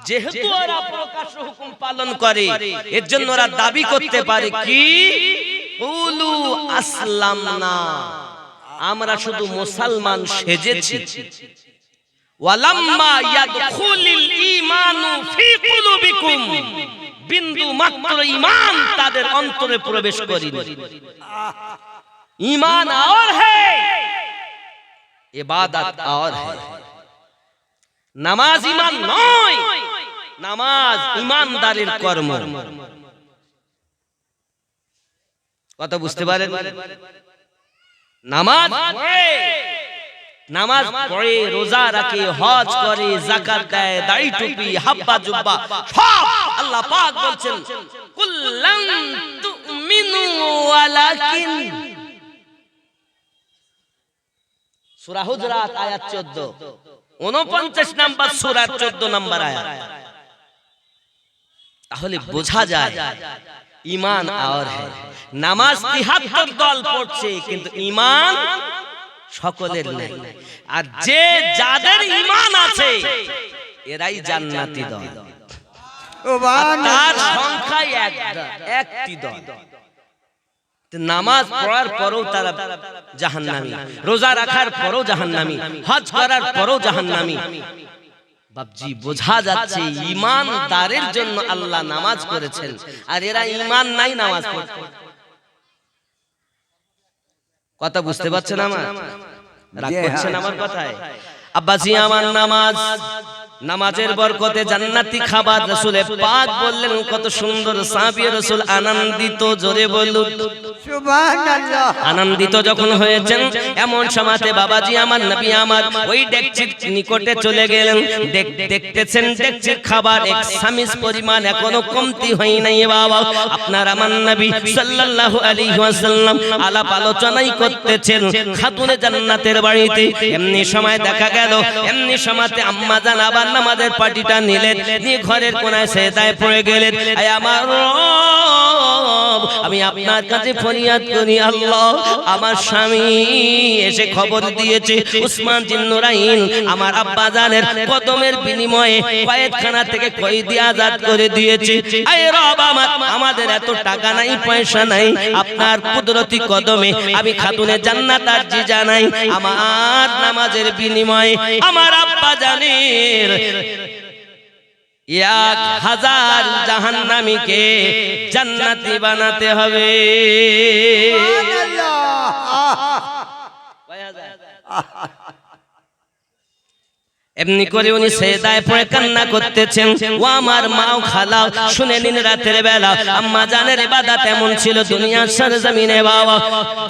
যেহেতু ওরা প্রকাশ্য হুকুম পালন করে, এর জন্য ওরা দাবি করতে পারে কি? কুলু আসলামনা, আমরা শুধু মুসলমান সেজেছি। ওয়ালাম্মা ইয়াদখুলিল ঈমানু ফি কুলুবিকুম, বিন্দু মাত্র ঈমান তাদের অন্তরে প্রবেশ করেনি। ঈমান और है, ইবাদত और है। নামাজ ঈমান নয়, নামাজ ঈমানদারের কর্ম। কথা বুঝতে পারেন? নামাজ পড়ে নামাজ পড়ে, রোজা রাখে, হজ করে, যাকাত দেয়, দাড়ি টুপি, হাব্বা জুব্বা সব আল্লাহ পাক বলছেন কুল্লান তুমিনু ওয়ালাকিন। সূরা হুজরাত আয়াত 14, 49 নাম্বার সূরার 14 নাম্বার আয়াত। তাহলে বোঝা যায় ঈমান আর হ্যায়। নামাজ 73 দল পড়ছে কিন্তু ঈমান সকলের নাই। আর যে যাদের ঈমান আছে এরাই জান্নাতি দল, তার সংখ্যা একটি দল। নামাজ পড়ার পরেও তারা জাহান্নামী, রোজা রাখার পরেও জাহান্নামী, হজ করার পরেও জাহান্নামী। বাপজি বোঝা যাচ্ছে ঈমানদারের জন্য আল্লাহ নামাজ করেছেন, আর এরা ঈমান নাই নামাজ পড়ছে। কথা বুঝতে পারছেন আমার? রাগ করছেন আমার কথায়? আব্বাজি আমার নামাজের বরকতে জান্নাতি খাবার রাসূলে পাক বললেন, কত সুন্দর সাহাবী রাসূল আনন্দিত, জোরে বলুন সুবহানাল্লাহ। আনন্দিত যখন হয়েছেন এমন সময়তে বাবাজি আমার নবী আমার ওই ডেকচির নিকটে চলে গেলেন। দেখতেছেন ডেকচির খাবার এক চামচ পরিমাণ এখনো কমতি হয় নাই। বাবা আপনার আমার নবী সাল্লাল্লাহু আলাইহি ওয়াসাল্লাম আলাপ আলোচনাই করতেছেন খাতুনে জান্নাতের বাড়িতে। এমনি সময় দেখা গেল, এমনি সময়তে আম্মা জান আবার নামাজের পাটিটা নিলেন, নিয়ে ঘরের কোনায় সেজদায় পড়ে গেলেন। আয় আমার রব, আমি আপনার কাছে ফরিয়াদ করি আল্লাহ, আমার স্বামী এসে খবর দিয়েছে উসমান জিন নুরাইন আমার আব্বা জানের কদমের বিনিময়ে কয়েদখানা থেকে কয়েদি আজাদ করে দিয়েছে। আয় রব, আমাদের এত টাকা নাই, পয়সা নাই, আপনার কুদরতি কদমে আমি খাতুনে জান্নাত আরজি জানাই, আমার নামাজের বিনিময়ে আমার আব্বা জানের 1000 জাহান্নামীকে জান্নাতি বানাতে হবে। এমনি করে উনি সেজদায় পড়ে কান্না করতেছেন। ও আমার মাও খালাও শুনে নিন, রাতের বেলা আম্মা জানের ইবাদত এমন ছিল দুনিয়ার সরজমিনে বাবা,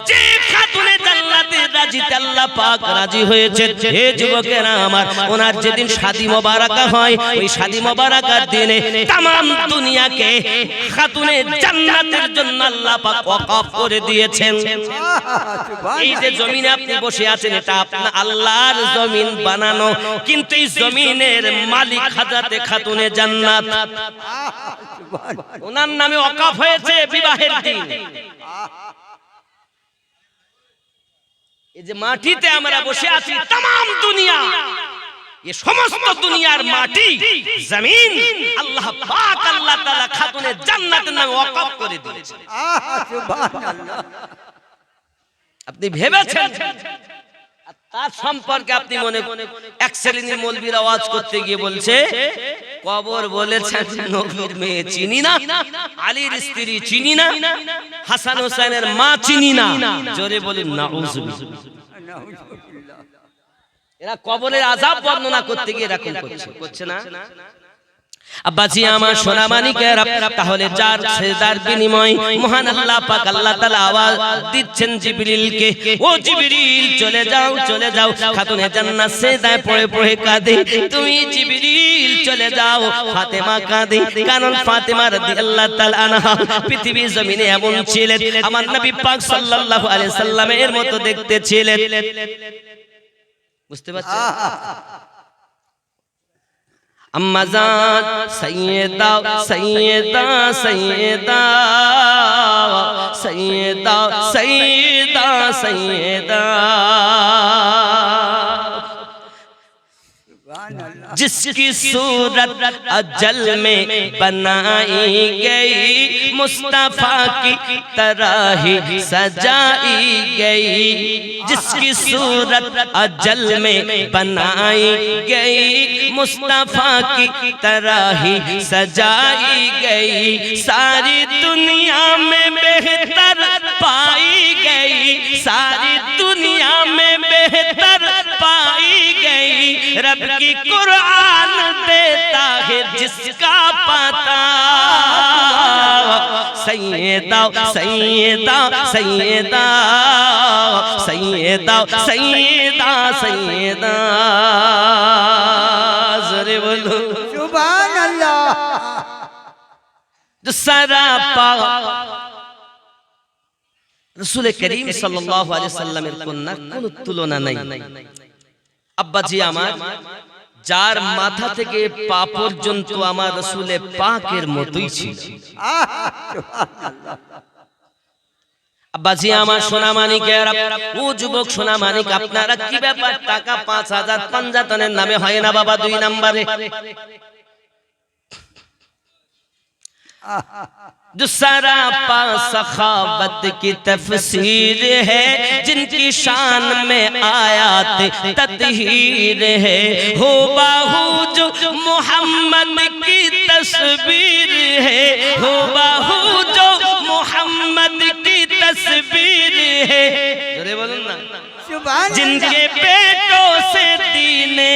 যে খাতুনে জান্নাতের রাজিতে আল্লাহ পাক রাজি হয়েছে। হে যুবকেরা আমার, ওনার যেদিন শাদী মোবারকা হয় ওই শাদী মোবারকার দিনে तमाम দুনিয়াকে খাতুনে জান্নাতের জন্য আল্লাহ পাক ওয়াকফ করে দিয়েছেন। এই যে জমিনে আপনি বসে আছেন এটা আপনার আল্লাহর জমিন বানানো, কিন্তু এই জমিনের মালিক হযরতে খাতুনে জান্নাত, ওনার নামে ওয়াকফ হয়েছে বিবাহের দিন। এই যে মাটিতে আমরা বসে আছি तमाम দুনিয়া, ये সমস্ত দুনিয়ার মাটি জমিন আল্লাহ পাক আল্লাহ তাআলা খাতুনে জান্নাতের নামে ওয়াকফ করে দিয়েছে। সুবহানাল্লাহ। আপনি ভেবেছেন তার সম্পর্কে আপনি মনে এক শ্রেণীর মৌলবীর আওয়াজ করতে গিয়ে বলছে কবর বলেছেন নবীর মেয়ে চিনি না, আলীর স্ত্রী চিনি না, হাসান হোসেনের মা চিনি না। জোরে বলুন নাউজুবিল্লাহ। এরা কবরের আযাব বর্ণনা করতে গিয়ে এরকম করছে না? আব্বাজি আমার সোনা মানিকেরা, তাহলে যার সেজদার বিনিময় মহান আল্লাহ পাক আল্লাহ তাআলা আওয়াজ দিচ্ছেন জিবরিলকে, ও জিবরিল চলে যাও, চলে যাও। খাতুনে জান্নাত সেজদায় পড়ে পড়ে কাঁদে, তুমি জিবরিল চলে যাও। ফাতেমা কাঁদে, কারণ ফাতেমা রাদিয়াল্লাহু তাআলা আনহা পৃথিবীর জমিনে এমন ছিলেন আমার নবী পাক সাল্লাল্লাহু আলাইহি সাল্লামের মতো দেখতে ছিলেন। বুঝতে পারছেন? अम्मा जान सैयदा सैयदा सैयदा सैयदा सैयदा सैयदा, जिसकी सूरत अजल में बनाई गई, मुस्तफा की तरह ही सजाई गई। जिसकी सूरत अजल में बनाई गई, मुस्तफा की तरह ही सजाई गई। सारी दुनिया में बेहतर पाई गई, सारी दुनिया में बेहतर पाई गई। रब की कुरान देता है जिसका पता, সৈয়দা সৈয়দা সৈয়দা সৈয়দা সৈয়দা সৈয়দা জোরে বলো সুবহানাল্লাহ। সারা পা রাসূল করিম সাল্লাল্লাহু আলাইহি সাল্লামের কন্যা কোনো তুলনা নাই। আব্বাজি আমার, যার মাথা থেকে পা পর্যন্ত আমার রাসূলে পাকের মতোই ছিল। সুবহানাল্লাহ। আব্বাজি আমার, সোনা মানিকেরা, ও যুবক সোনা মানিক, আপনারা কি ব্যাপার? টাকা 5000 পাঞ্জাতনের নামে হয় না বাবা 2 নম্বরে? जो सारा पा सखावत की तफसीर है, जिनकी शान में आयात तत्हीर है, हो बाहू जो मोहम्मद की तस्वीर है, हो बाहू जो मोहम्मद की तस्वीर है। जोरे बोलूं ना, सुभान जिनके पेटों से दीने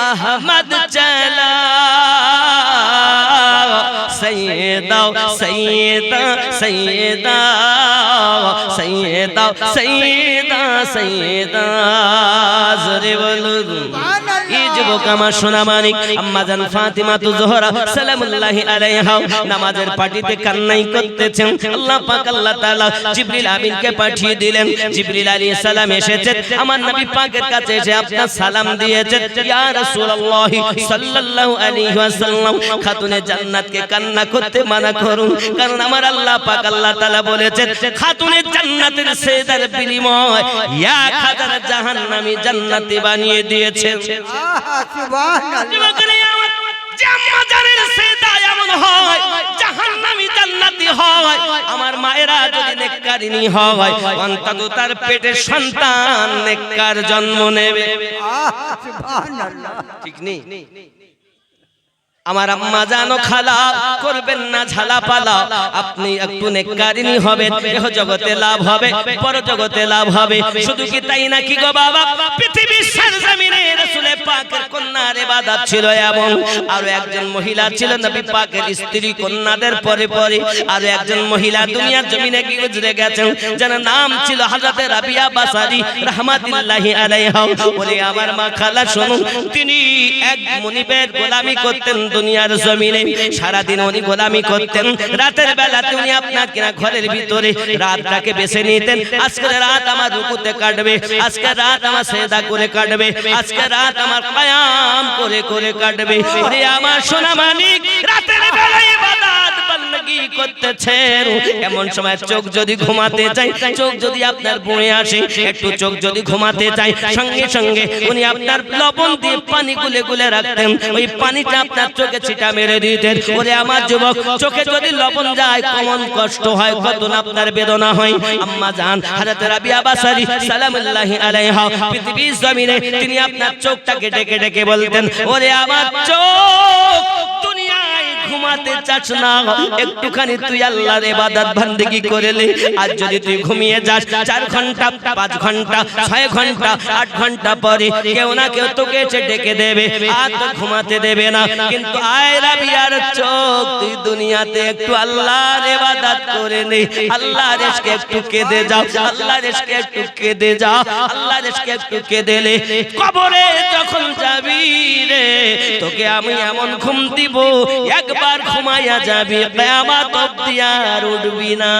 अहमद चला, सैयदा सैयदा सैयदा सैयदा सैयदा सैयदा जोरे बोलो এই যুবক আমার সোনা মানিক আম্মা জান ফাতিমা তু জোহরা সালামুল্লাহি আলাইহা নামাজের পাটিতে কান্নাই করতেছেন। আল্লাহ পাক আল্লাহ তাআলা জিবরিল আমিনকে পাঠিয়ে দিলেন। জিবরিল আলাইহিস সালাম এসেছেন আমার নবী পাকের কাছে এসে আপনার সালাম দিয়েছেন, ইয়া রাসূলুল্লাহ সাল্লাল্লাহু আলাইহি ওয়াসাল্লাম, খাতুনে জান্নাতকে কান্না করতে মানা করুন, কারণ আমার আল্লাহ পাক আল্লাহ তাআলা বলেছেন খাতুনে জান্নাতের সেদার বিনিময় 1000 জাহান্নামী জান্নাতি বানিয়ে দিয়েছেন। সুবহানাল্লাহ। আমার মায়েরা যদি নেককারিনী হয়, অন্তত তার পেটে সন্তান নেককার জন্ম নেবে। সুবহানাল্লাহ। ঠিক নেই? আমার আম্মা জানো খালা করবেন না ঝালা পালা, আপনি একটু নেককারিনী হবেন, এহ জগতে লাভ হবে, পর জগতে লাভ হবে। শুধু কি তাই নাকি গো বাবা, পৃথিবীর সরজমিনে রাসূল পাকের কন্যার ইবাদত ছিল, এবং আরো একজন মহিলা ছিল নবী পাকের স্ত্রী কন্যাদের পরে পরে আরো একজন মহিলা দুনিয়ার জমিনে কি গুজরে গেছেন, যার নাম ছিল হযরত রাবিয়া বাসারি রাহমাতুল্লাহি আলাইহা। বলে আমার মা খালা শুনুন, তিনি এক মনিবের গোলামি করতেন দুনিয়ার জমিনে, সারা দিন উনি গোলামি করতেন, রাতের বেলা উনি আপনার কিনা ঘরের ভিতরে রাতটাকে বেছে নিতেন। আজকে রাত আমার রুকুতে কাটবে, আজকে রাত আমার সেজদা করে কাটবে, আজকে রাত আমার কিয়াম করে করে কাটবে। ওরে আমার সোনা মানিক, রাতের বেলা ইবাদত বন্দগি করতেছেন, এমন সময় চোখ যদি ঘুমাতে চায়, চোখ যদি আপনার বয়ে আসে, একটু চোখ যদি ঘুমাতে চায়, সঙ্গে সঙ্গে উনি আপনার লবণ দিয়ে পানি গুলে গুলে রাখতেন, ওই পানিটা আপনার চোখে ছিটা মেরে দিতেন। ওরে আমার যুবক, চোখে যদি লবণ যায় কেমন কষ্ট হয়, কত না আপনার বেদনা হয়। আম্মা জান হযরত রাবিয়া বাসারি সালামুল্লাহি আলাইহা পৃথিবীর জমিনে তিনি আপনার চোখটাকে ডেকে ডেকে বলতেন, ওরে আমার চোখ, দুনিয়ায় ঘুমাতে চাস না, একটুখানি তুই আল্লাহর ইবাদত বندگی করে নে। আজ যদি তুই ঘুমিয়ে যাস 4 ঘন্টা 5 ঘন্টা 6 ঘন্টা 8 ঘন্টা পরে কেউ না কেউ তোকে এসে ডেকে দেবে, আর তো ঘুমাতে দেবে না। কিন্তু আয় রাবিয়ার চোখ, তুই দুনিয়াতে একটু আল্লাহর ইবাদত করে নে, আল্লাহর ইশকে একটু কেঁদে যাও, আল্লাহর ইশকে একটু কেঁদে যাও, আল্লাহর ইশকে একটু কেঁদে নে। কবরে যখন যাবি রে, তোকে আমি এমন ঘুম দিব, একবার ঘুমায়া যাবি, কিয়ামত অবধি আর উঠবি না।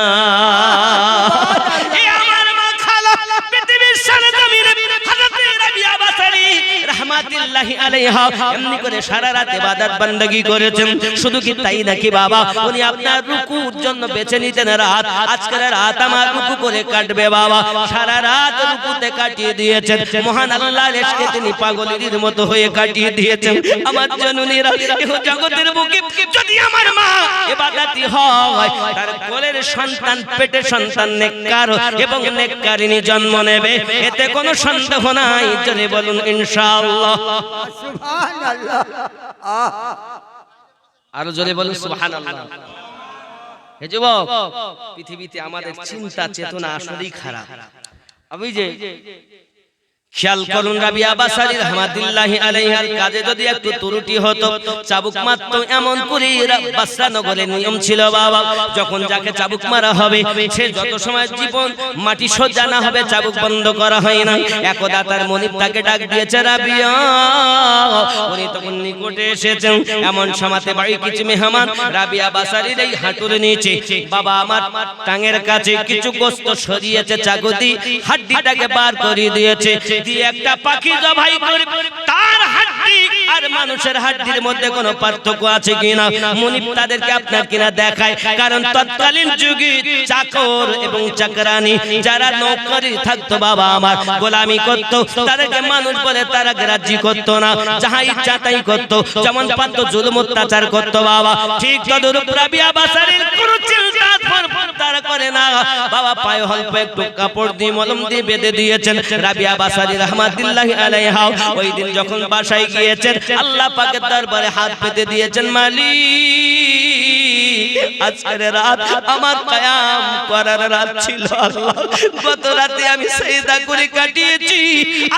এ আমার মা খালা পৃথিবীর সরজমিনে হযরত রাবিয়া বাসারি রাহমাতুল্লাহি আলাইহা এমনি করে সারা রাত ইবাদত বندگی করেছেন। শুধু কি তাই নাকি বাবা, উনি আপনার রুকুর জন্য বেছে নিতেন রাত, আজকের রাত আমার রুকু করে কাটবে বাবা, সারা রাত রুকুতে কাটিয়ে দিয়েছেন। মহান আল্লাহর ইশকে তিনি পাগলের মতো হয়ে কাটিয়ে দিয়েছেন। আমার জননীরা, এই জগতের বুকে যদি আমার মা ইবাদতি হয়, তার কোলের সন্তান, পেটে সন্তান নেককার এবং নেককারিনী জন্ম নেবে, এতে কোনো সন্দেহ নাই। জোরে বলুন ইনশাআল্লাহ। সুবহানাল্লাহ। আরো জোরে বলুন সুবহানাল্লাহ। হে যুবক, পৃথিবীতে আমাদের চিন্তা চেতনা আসলেই খারাপ। আমি যে খেয়াল করুন, রাবিয়া বাসারী রাহমাতুল্লাহি আলাইহার কাজে যদি একটু ত্রুটি হতো, চাবুক মারত। এমন করে বাসরা নগরের নিয়ম ছিল বাবা, যখন যাকে চাবুক মারা হবে সে যত সময় জীবন মাটি সজ্জা না হবে চাবুক বন্ধ করা হয় না। একদা তার মনিব তাকে ডাক দিয়েছে, রাবিয়া। উনি তখন নিকটে এসেছেন। এমন সমাতে বাড়ি কিছু মেহমান রাবিয়া বাসারীর এই হাঁটুর নিচে বাবা আমার টাঙের কাছে কিছু গোশত সরিয়েছে, চাকু দিয়ে হাড্ডিটাকে বার করে দিয়েছে। দিয়ে একটা পাখি জবাই করে তার হাড্ডি আর মানুষের হাড্ডির মধ্যে কোনো পার্থক্য আছে কিনা মুনিব তাদেরকে আপনার কিনা দেখায়। কারণ তৎকালীন যুগে চাকর এবং চাকরানি যারা নৌকরি থাকতো বাবা আমার, গোলামি করতো, তাদেরকে মানুষ বলে তারা গ্রাহ্য করতো না, যাহা ইচ্ছা তাই করতো, যেমন পারতো জুলুম অত্যাচার করতো বাবা। ঠিক তদরূপ রাবিয়া বাসারীর কোনো চিন্তা তারা করে না বাবা। পায়ে অল্প একটু কাপড় দিয়ে মলম দিয়ে বেঁধে দিয়েছেন। রাবিয়া বাসারী রাহমাতুল্লাহি আলাইহা ওই দিন যখন বাসায় গিয়েছেন, আল্লাহ পাকের দরবারে হাত পেতে দিয়েছেন, মালিক আজকের রাত আমার কিয়াম করার রাত ছিল আল্লাহ। গত রাতে আমি সিজদা করে কাটিয়েছি,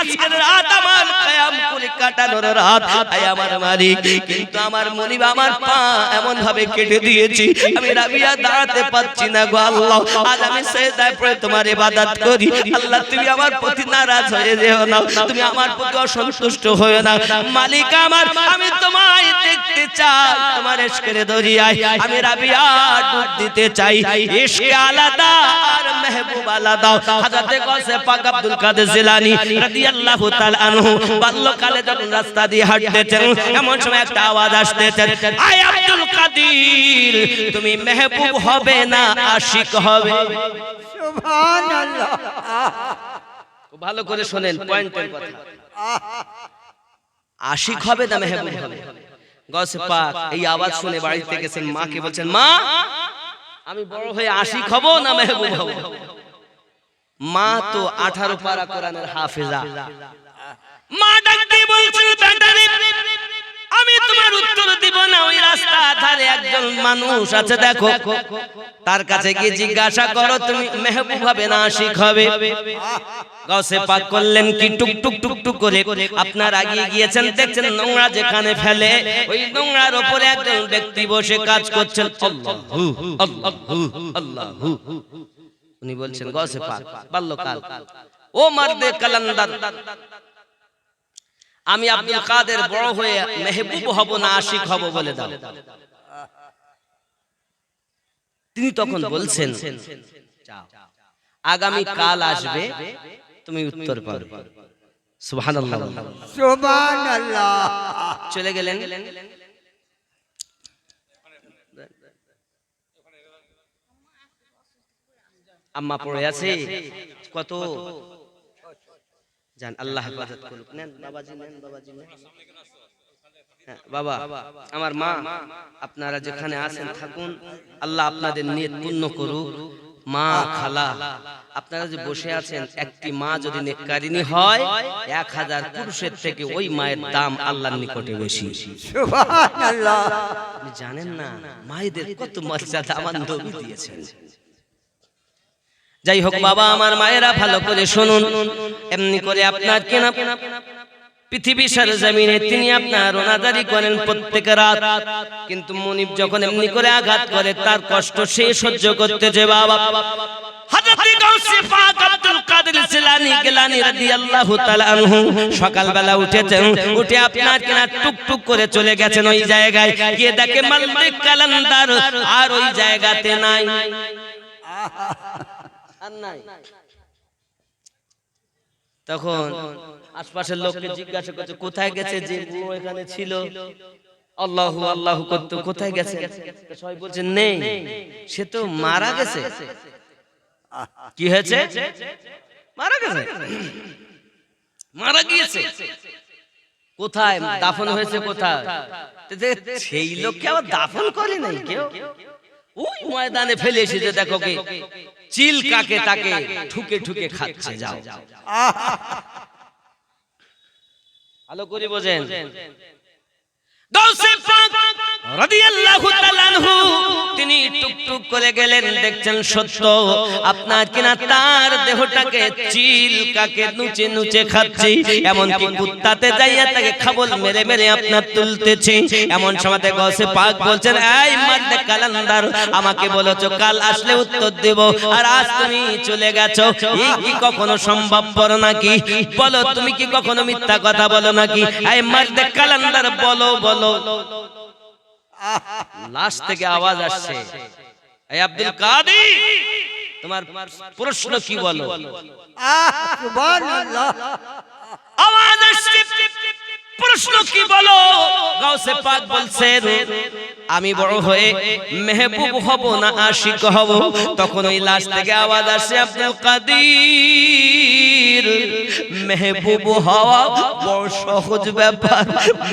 আজকের রাত আমার কিয়াম করে কাটানোর রাত। আয় আমার মালিক, কিন্তু আমার মনিব আমার পা এমন ভাবে কেটে দিয়েছি আমি রাবিয়া দাঁড়াতে পারছি না গো আল্লাহ। আজ আমি সিজদায় পড়ে তোমার ইবাদত করি। আল্লাহ তুমি আমার প্রতি নারাজ হয়ে যেও না, তুমি আমার প্রতি অসন্তুষ্ট হয়ে না। মালিক আমার, আমি তোমায় দেখতে চাই, তোমার ইশকের দরিয়ায় আমি রাবিয়া ডুব দিতে চাই। ইশকে আলাদা আর মেহবুব আলাদা। হযরত গাউসে পাক আব্দুল কাদের জিলানী রাদিয়াল্লাহু তাআলা আনহু বাল্যকালে যখন রাস্তা দিয়ে হাঁটতেছেন, এমন সময় একটা আওয়াজ আসতেছে, আয় আব্দুল কাদের, তুমি মেহবুব হবে না আশিক হবে। সুবহানাল্লাহ। ভালো করে শুনেন পয়েন্টের কথা। আশিক হবে না মেহবুব হবে। গাউসে পাক এই আওয়াজ শুনে বাড়িতে গেছেন, মাকে বলছেন, মা আমি বড় হয়ে আশিক হব না মেহবুব হব? মা তো 18 পারা কোরআনের হাফেজা। মা ডাক দিয়ে বলছেন, বেটারে আমি তোমার উত্তর দিব না। ওই রাস্তা ধারে একজন মানুষ আছে, দেখো তার কাছে গিয়ে জিজ্ঞাসা করো তুমি মেহবুব হবে না আশিক হবে। গাউসে পাক করলেন কি, টুক টুক টুক টুক করে আপনার আগিয়ে গিয়েছেন, দেখছেন নোংরা যেখানে ফেলে ওই নোংরার উপরে একজন ব্যক্তি বসে কাজ করছেন। আল্লাহু আল্লাহু আল্লাহু। উনি বলছেন, গাউসে পাক বাল্যকাল, ও মার্দে কালান্দার, আমি আব্দুল কাদের বড় হয়ে মেহবুব হব না আশিক হব বলে দাও। তিনি তখন বলছেন, আগামী কাল আসবে, তুমি উত্তর পাবে। সুবহানাল্লাহ সুবহানাল্লাহ। চলে গেলেন। আম্মা পড়ে আছে কত জান, আল্লাহ হেফাজত করুক। নেন বাবাজি, নেন বাবাজি, নেন। হ্যাঁ বাবা, আমার মা আপনারা যেখানে আছেন থাকুন, আল্লাহ আপনাদের নিয়ত পূর্ণ করুক। মা খালা আপনারা যে বসে আছেন, একটি মা যদি নেককারিনী হয় 1000 পুরুষের থেকে ওই মায়ের দাম আল্লাহর নিকটে বেশি। সুবহানাল্লাহ। আপনি জানেন না মায়েদের কত মর্যাদা আমার নবী দিয়েছেন। যাই হোক বাবা, আমার মায়েরা ভালো করে শুনুন, এমনি করে আপনার কেনা পৃথিবী সরজমিনে তিনি আপনার রোনাদারি করেন প্রত্যেক রাত, কিন্তু মুনিব যখন এমনি করে আঘাত করে তার কষ্ট সে সহ্য করতেছে বাবা। হযরত গাউসে পাক আব্দুল কাদের জিলানী রাদিয়াল্লাহু তাআলা আনহু সকালবেলা উঠেছেন, উঠে আপনার কিনা টুকটুক করে চলে গেছেন ওই জায়গায়, গিয়ে দেখে মালিক কালান্দার আর ওই জায়গাতে নাই। আর নাই। তখন আশপাশের লোককে জিজ্ঞাসা করছে, কোথায় গেছে যে বুড়ো এখানে ছিল, আল্লাহু আল্লাহু করতে, কোথায় গেছে? সবাই বলছে নেই, সে তো মারা গেছে। কি হয়েছে? মারা গেছে। মারা গিয়েছে। কোথায় দাফন হয়েছে? কোথায়? সেই লোককে আবার দাফন করে নাই কেউ, ওই ময়দানে ফেলে এসেছে। দেখো কি চিল কাকে তাকে ঠুকে ঠুকে খাচ্ছে। যাও ভালো করে বোঝেন। গাউসে পাক রাদিয়াল্লাহু তাআলা আনহু তিনি টুকটুক করে গেলেন, দেখছেন সত্য আপনার কিনা তার দেহটাকে চিল কাকে নুচে নুচে খাচ্ছে, এমনকি কুত্তাতে যাইয়া তাকে খাবল মেরে মেরে আপনার তুলতেছে। এমন সময় গৌসে পাক বলছেন, এই মারদে কালান্দার, আমাকে বলেছো কাল আসলে উত্তর দেব, আর আজ তুমি চলে গেছো, এই কি কখনো সম্ভবপর নাকি? বলো তুমি কি কখনো মিথ্যা কথা বলো নাকি? এই মারদে কালান্দার বলো বলো। লাশ থেকে আওয়াজ আসছে, এই আব্দুল কাদের তোমার প্রশ্ন কি বলো? সুবহানাল্লাহ। আওয়াজ আসছে, প্রশ্ন কি বলো? গাউসে পাক বলছেন, আমি বড় হয়ে মেহবুব হব না আশিক হব? তখন ওই লাশ থেকে আওয়াজ আসে, আব্দুল কাদের মেহবুব হওয়া বড় সহজ ব্যাপার,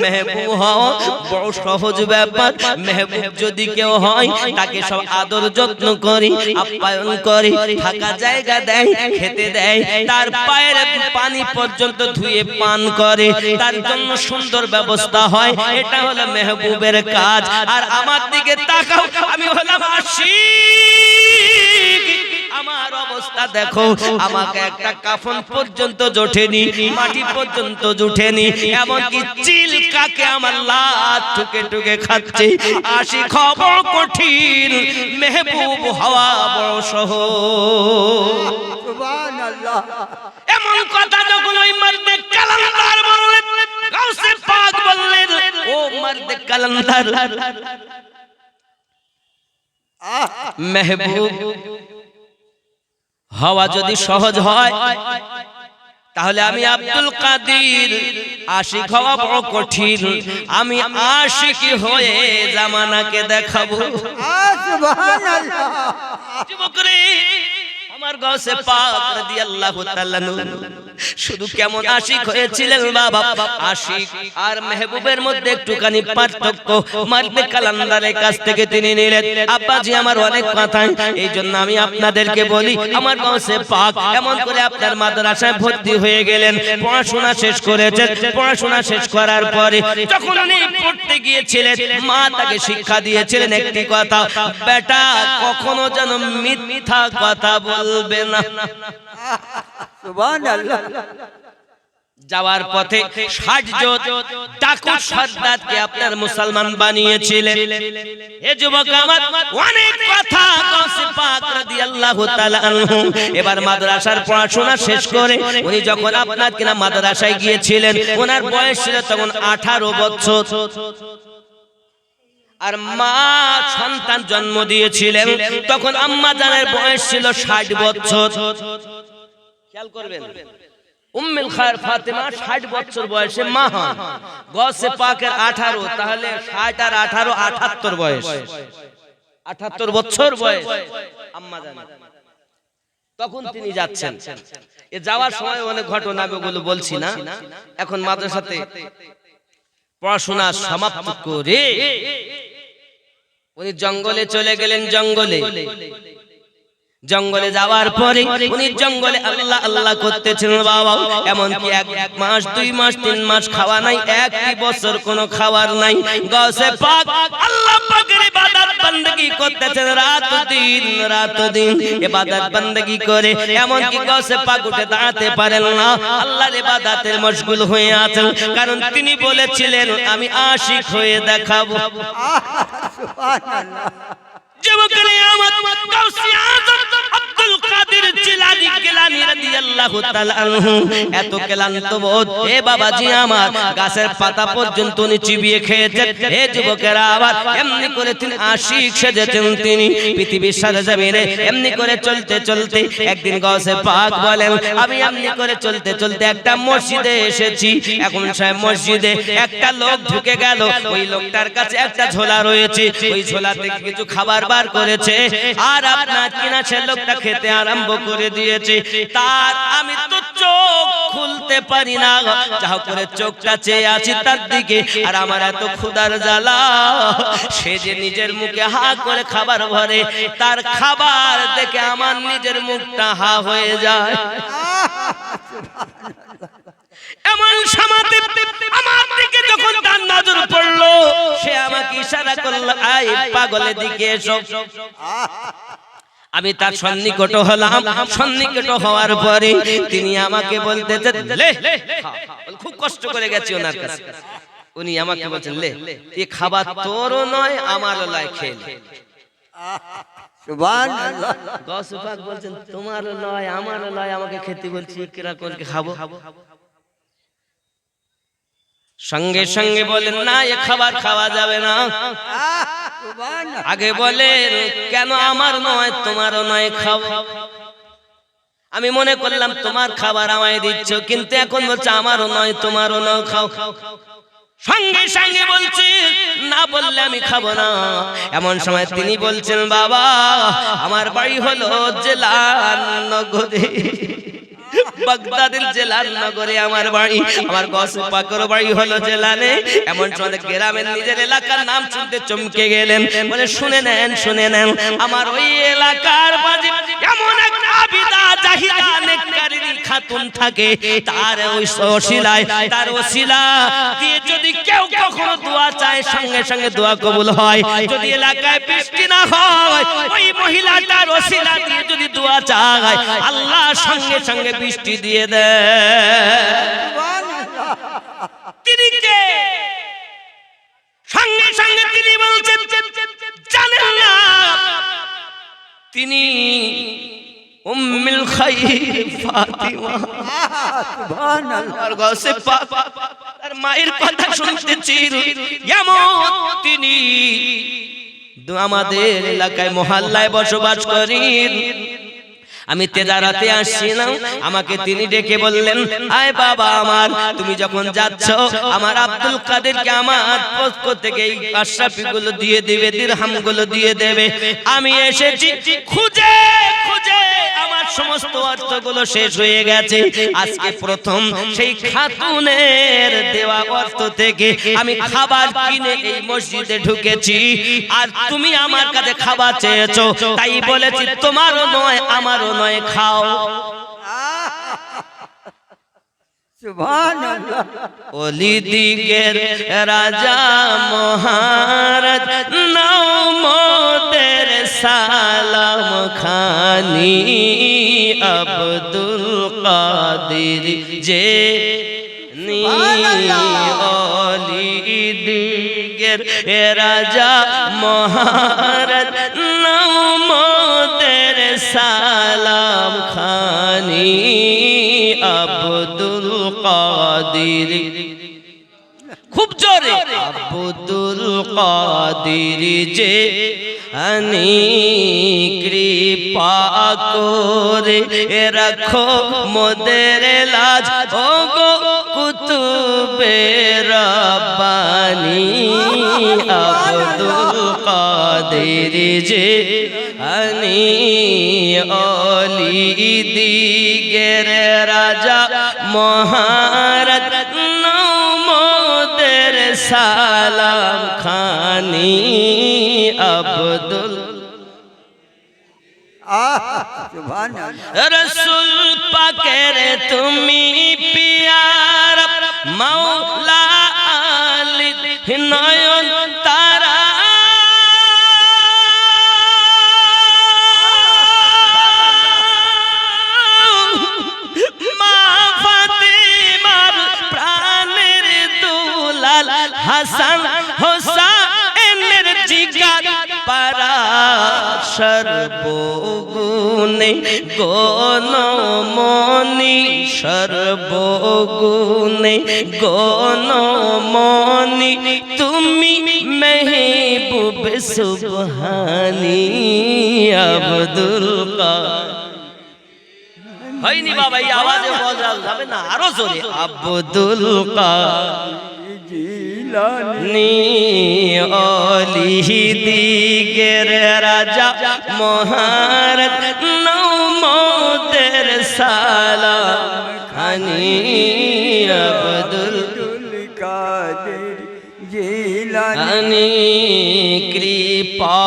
মেহবুব হওয়া বড় সহজ ব্যাপার। মেহবুব যদি কেউ হয় তাকে সব আদর যত্ন করে, আপ্যায়ন করে, থাকা জায়গা দেয়, খেতে দেয়, তার পায়ের পানি পর্যন্ত ধুয়ে পান করে, তার জন্য সুন্দর ব্যবস্থা হয়। এটা হলো মেহবুবের কাজ। আর আমার দিকে তাকাও, আমি হলাম আশিক, আমার অবস্থা দেখো, আমাকে একটা কাফন পর্যন্ত জোটেনি, মাটি পর্যন্ত জুটেনি, এমনকি চিল কাকে আমার লাত টুকে টুকে খাচ্ছে। আশিক হওয়া কঠিন, মেহবুব হওয়া বড় সহজ। সুবহানাল্লাহ। এমন কথা যখন ওই মারদে কালান্দার বললেন, গাউসে পাক বললেন, ও মারদে কালান্দার, মেহবুব হওয়া যদি সহজ হয়, তাহলে আমি আব্দুল কাদের আশিক হওয়া বড় কঠিন। আমি আশিকি হয়ে জামানাকে দেখাবো। সুবহানাল্লাহ। যুবক রে, আমার গাউসে পাক রাদিয়াল্লাহু তাআলা শুধু কেমন আশিক হয়েছিলেন বাবা, আশিক আর মেহবুবের মধ্যে একটুখানি পার্থক্য মারদে কালান্দারের কাছ থেকে তিনি নিলেন। আব্বাজি আমার অনেক কথা, এই জন্য আমি আপনাদেরকে বলি, আমার গাউসে পাক এমন করে আপনার মাদ্রাসায় ভর্তি হয়ে গেলেন, পড়াশোনা শেষ করেছেন। পড়াশোনা শেষ করার পরে যখন উনি পড়তে গিয়েছিলেন, মা তাকে শিক্ষা দিয়েছিলেন একটি কথা, বেটা কখনো যেন মিথ্যা কথা বলবে না। সুবহানাল্লাহ। যাওয়ার পথে 60 জন ডাকু সর্দারকে আপনার মুসলমান বানিয়েছিলেন। হে যুবক আমার, অনেক কথা গাউসে পাক রাদিয়াল্লাহু তাআলা আনহু এবার মাদ্রাসার পড়াশোনা শেষ করে উনি যখন আপনার কিনা মাদ্রাসায় গিয়েছিলেন, ওনার বয়স ছিল তখন 18 বছর। আর মা সন্তান জন্ম দিয়েছিলেন, তখন আম্মা জানের বয়স ছিল 60 বছর। খেয়াল করবেন, উম্মুল খায়র ফাতেমা 60 বছর বয়সে মা হন, গাউসে পাকের 18, তাহলে 60 আর 18 78 বয়স, 78 বছর বয়স আম্মা জানের। তখন তিনি যাচ্ছেন, এ যাওয়ার সময় অনেক ঘটনা গুলো বলছি না, এখন মাদ্রাসাতে পড়াশোনা সমাপ্ত করে উনি জঙ্গলে চলে গেলেন। জঙ্গলে যাওয়ার পরে উনি জঙ্গলে আল্লাহ আল্লাহ করতেছেন বাবা, এমনকি 1 মাস 2 মাস 3 মাস খাওয়া নাই, 1 বছর কোনো খাবার নাই। গাউসে পাক আল্লাহ পাকের ইবাদত বندگی করতেছেন, রাত দিন ইবাদত বندگی করে, এমনকি গাউসে পাক উঠে দাঁড়াতে পারেন না, আল্লাহর ইবাদতের মশগুল হয়ে আছেন, কারণ তিনি বলেছিলেন আমি আশিক হয়ে দেখাবো। সুবহানাল্লাহ। যুবকের আমার গাউসে আজম আব্দুল কাদের জিলানী গিলানী রাদিয়াল্লাহু তাআলা আনহু এত ক্লান্ত বোধ, হে বাবাজি আমার, গাছের পাতা পর্যন্ত উনি চিবিয়ে খেয়েছেন। হে যুবকেরা আবার এমনি করে তিনি আশিক সেজেছেন, তিনি পৃথিবীর সরজমিনে এমনি করে চলতে চলতে একদিন গাউসে পাক বলেন, আমি এমনি করে চলতে চলতে একটা মসজিদে এসেছি। এখন সেই মসজিদে একটা লোক ঢুকে গেল, ওই লোকটার কাছে একটা ঝোলা রয়েছে, ওই ঝোলা থেকে কিছু খাবার বার করেছে, আর আপনার কিনা সে লোকটা খেতে আরম্ভ করে দিয়েছে। তার আমি তো চোখ খুলতে পারি না, যা করে চোখটা চেয়ে আছি তার দিকে, আর আমার এত ক্ষুধার জ্বালা, সে যে নিজের মুখে হা করে খাবার ভরে, তার খাবার দেখে আমার নিজের মুখটা হা হয়ে যায়। এমন সমাধি আমার দিকে যখন তার নজর পড়লো, সে আমাকে ইশারা করলো, আয় পাগলের দিকে এসো। আমি তার সন্নিকট হলাম। সন্নিকট হওয়ার পরে তিনি আমাকে বলতেছেন, লে, খুব কষ্ট করে গেছি ওনার কাছে। উনি আমাকে বলছেন, লে, এই খাবার তোরও নয় আমারও নয়, খেয়ে নে। সুবহানাল্লাহ। গৌসে পাক বলছেন, তোমারও নয় আমারও নয়, আমাকে খেতে বলছি, কিরকম খাবো? সঙ্গে সঙ্গে বলেন, না, এ খাবার খাওয়া যাবে না। সুবহানাল্লাহ। আগে বলেন, কেন আমার নয় তোমারও নয়, খাবো। আমি মনে করলাম তোমার খাবার আমায় দিচ্ছ, কিন্তু এখন বলছে আমারও নয় তোমারও নয়, খাও। সঙ্গে সঙ্গে বলছি, না বললে আমি খাবো না। এমন সময় তিনি বলছেন, বাবা আমার বাড়ি হলো জেলানগরে, বাগদাদের জেলান নগরে আমার বাড়ি। আমার গৌসে পাকের বাড়ি হলো জেলানে। এমন সময় গ্রামের নিজের এলাকার নাম শুনতে চমকে গেলেন। বলে, শুনে নেন, শুনে নেন, আমার ওই এলাকার মাঝে এমন এক আবিদা জাহিদা নেককারিনী খাতুন থাকে, তার ওই ওসিলায়, তার ওসিলা দিয়ে যদি কেউ কখনো দোয়া চায়, সঙ্গে সঙ্গে দোয়া কবুল হয়। যদি এলাকায় বৃষ্টি না হয়, ওই মহিলাটার ওসিলা দিয়ে যদি দোয়া চায়, আল্লাহ সঙ্গে সঙ্গে বৃষ্টি দিয়ে দেয়। তিনি কে? সঙ্গে সঙ্গে তিনি বলছেন, জানেন না, তিনি উম্মুল খায়র ফাতিমা। সুবহানাল্লাহ। আর গৌসে পাক তার মায়ের কথা শুনতেছি, এমন তিনি আমাদের এলাকায় মহল্লায় বসবাস করেন। আমি তেজারাতে আসছিলাম, আমাকে তিনি ডেকে বললেন, আয় বাবা আমার, তুমি যখন যাচ্ছ আমার আব্দুল কাদেরকে আমার পক্ষ থেকে এই আশরাফি গুলো দিয়ে দেবে, দিরহাম গুলো দিয়ে দেবে। আমি এসেছি, খুঁজে খুঁজে আমার সমস্ত অর্থগুলো শেষ হয়ে গেছে। আজকে প্রথম সেই খাতুনের দেওয়া অর্থ থেকে আমি খাবার কিনে এই মসজিদে ঢুকেছি, আর তুমি আমার কাছে খাবার চেয়েছো, তাই বলেছি তোমারও নয় আমারও নয়, খাও। সুবহানাল্লাহ। ওলিদিগের রাজা মহারাজ, নাও মোদের সালাম খানি, আব্দুল কাদের যে নি। ওলিদিগের রাজা মহারাজ, নাও মোদের সালাম খানি, আব্দুল কাদের। খুব জোরে, আব্দুল কাদের যে আনি, কৃপা করে রাখো মোদের লাজ, ও গো কুতুবে রব্বানি, আব্দুল কাদের যে আনি, ওলিদিগের রাজা মহারাজ, নাও মোদের সালাম খানি, আব্দুল। সুবহানাল্লাহ। রসুল পাকের তুমি পিয়ার, মাওলা আলী নয়ন তারা, মা ফাতিমার প্রাণের দুলাল, হাসান হোসেনের জিগার পারা, সর্বগুণে গণমনি, সর্বগুণে গণমনি, তুমি মেহবুব সুবহানি, আব্দুল কাদের। হয়নি বাবা, এই আওয়াজে বলা যাবে না, আরো জোরে, আব্দুল কাদের জিলানী, ওলিদিগের রাজা মহারাজ, নাও মোদের সালাম খানি, আব্দুল কাদের জিলানী। আনি, কৃপা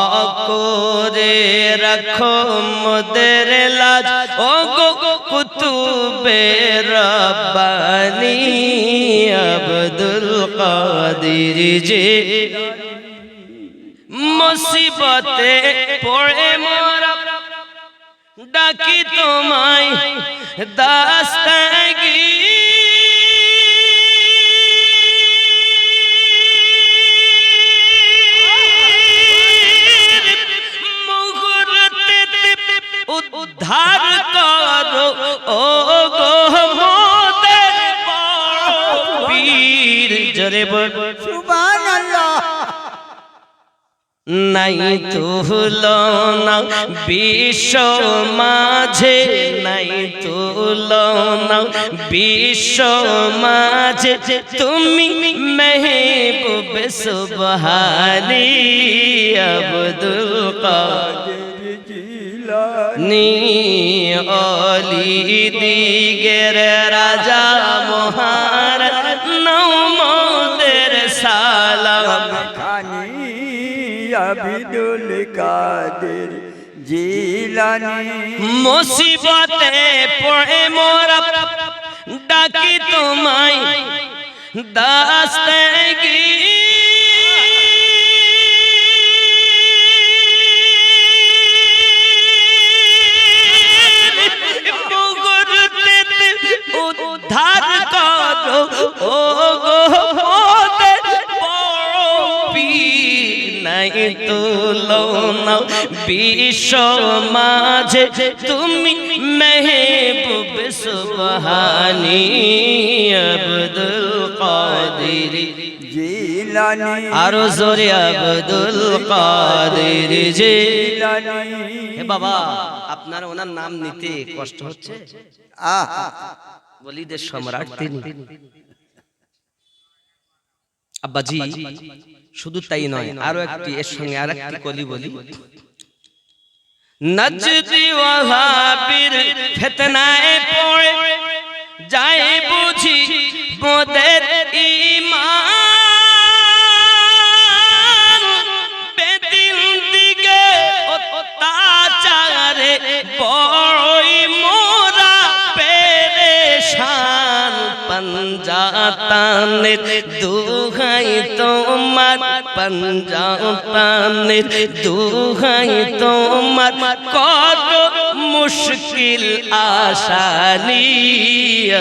করে রাখো মোদের লাজ, ও গো কুতুবে রব্বানি, আব্দুল কাদের যে মুসিবতে পড়ে মোরা ডাকি তোমায় দাস্তাগীর মুহূর্তে উদ্ধার করো ও গো মোদের পীর জোরে বল সুবহানাল্লাহ নাই তুলনা বিশ্ব মাঝে নাই তুলনা বিশ্ব মাঝে তুমি মেহবুব সুবহানী আব্দুল কাদের জিলানী অলি দিগের রাজা মহারাজ নমদের সালাম খানি আব্দুল কাদের জিলানী মুসিবতে পড়ে মোরা ডাকি তোমায় দাস্তাগীর মুহূর্তে উদ্ধার করো ও গো মোদের পীর নাই তুলনা বিশ্ব মাঝে তুমি মেহবুব সুবহানী আব্দুল কাদের জিলানী আরো জোরে আব্দুল কাদের জিলানী হে বাবা আপনার ওনার নাম নিতে কষ্ট হচ্ছে আহা বলিদের সম্রাট তিনি আব্বাজি শুধু তাই নয় আরো একটি এর সঙ্গে আরেকটি কলি বলি নজদি ওয়াহাবির ফিতনায় পড়ে যায় বুঝি মোদের ঈমান বেদিন দিকে অত্যাচারে বড়ই মোরা পেরেশান পঞ্জাতানের দুহাই তোমার পঞ্জাতানের দুহাই তোমার কত মুশকিল আসানি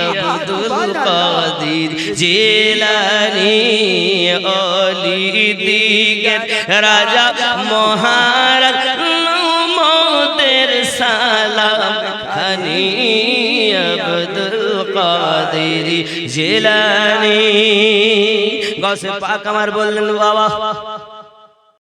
আব্দুল কাদের জিলানী অলি দিগের রাজা মহারাজ মোদের সালাম খানি আব্দুল কাদের জিলানী গৌসে পাক আমার বললেন বাবা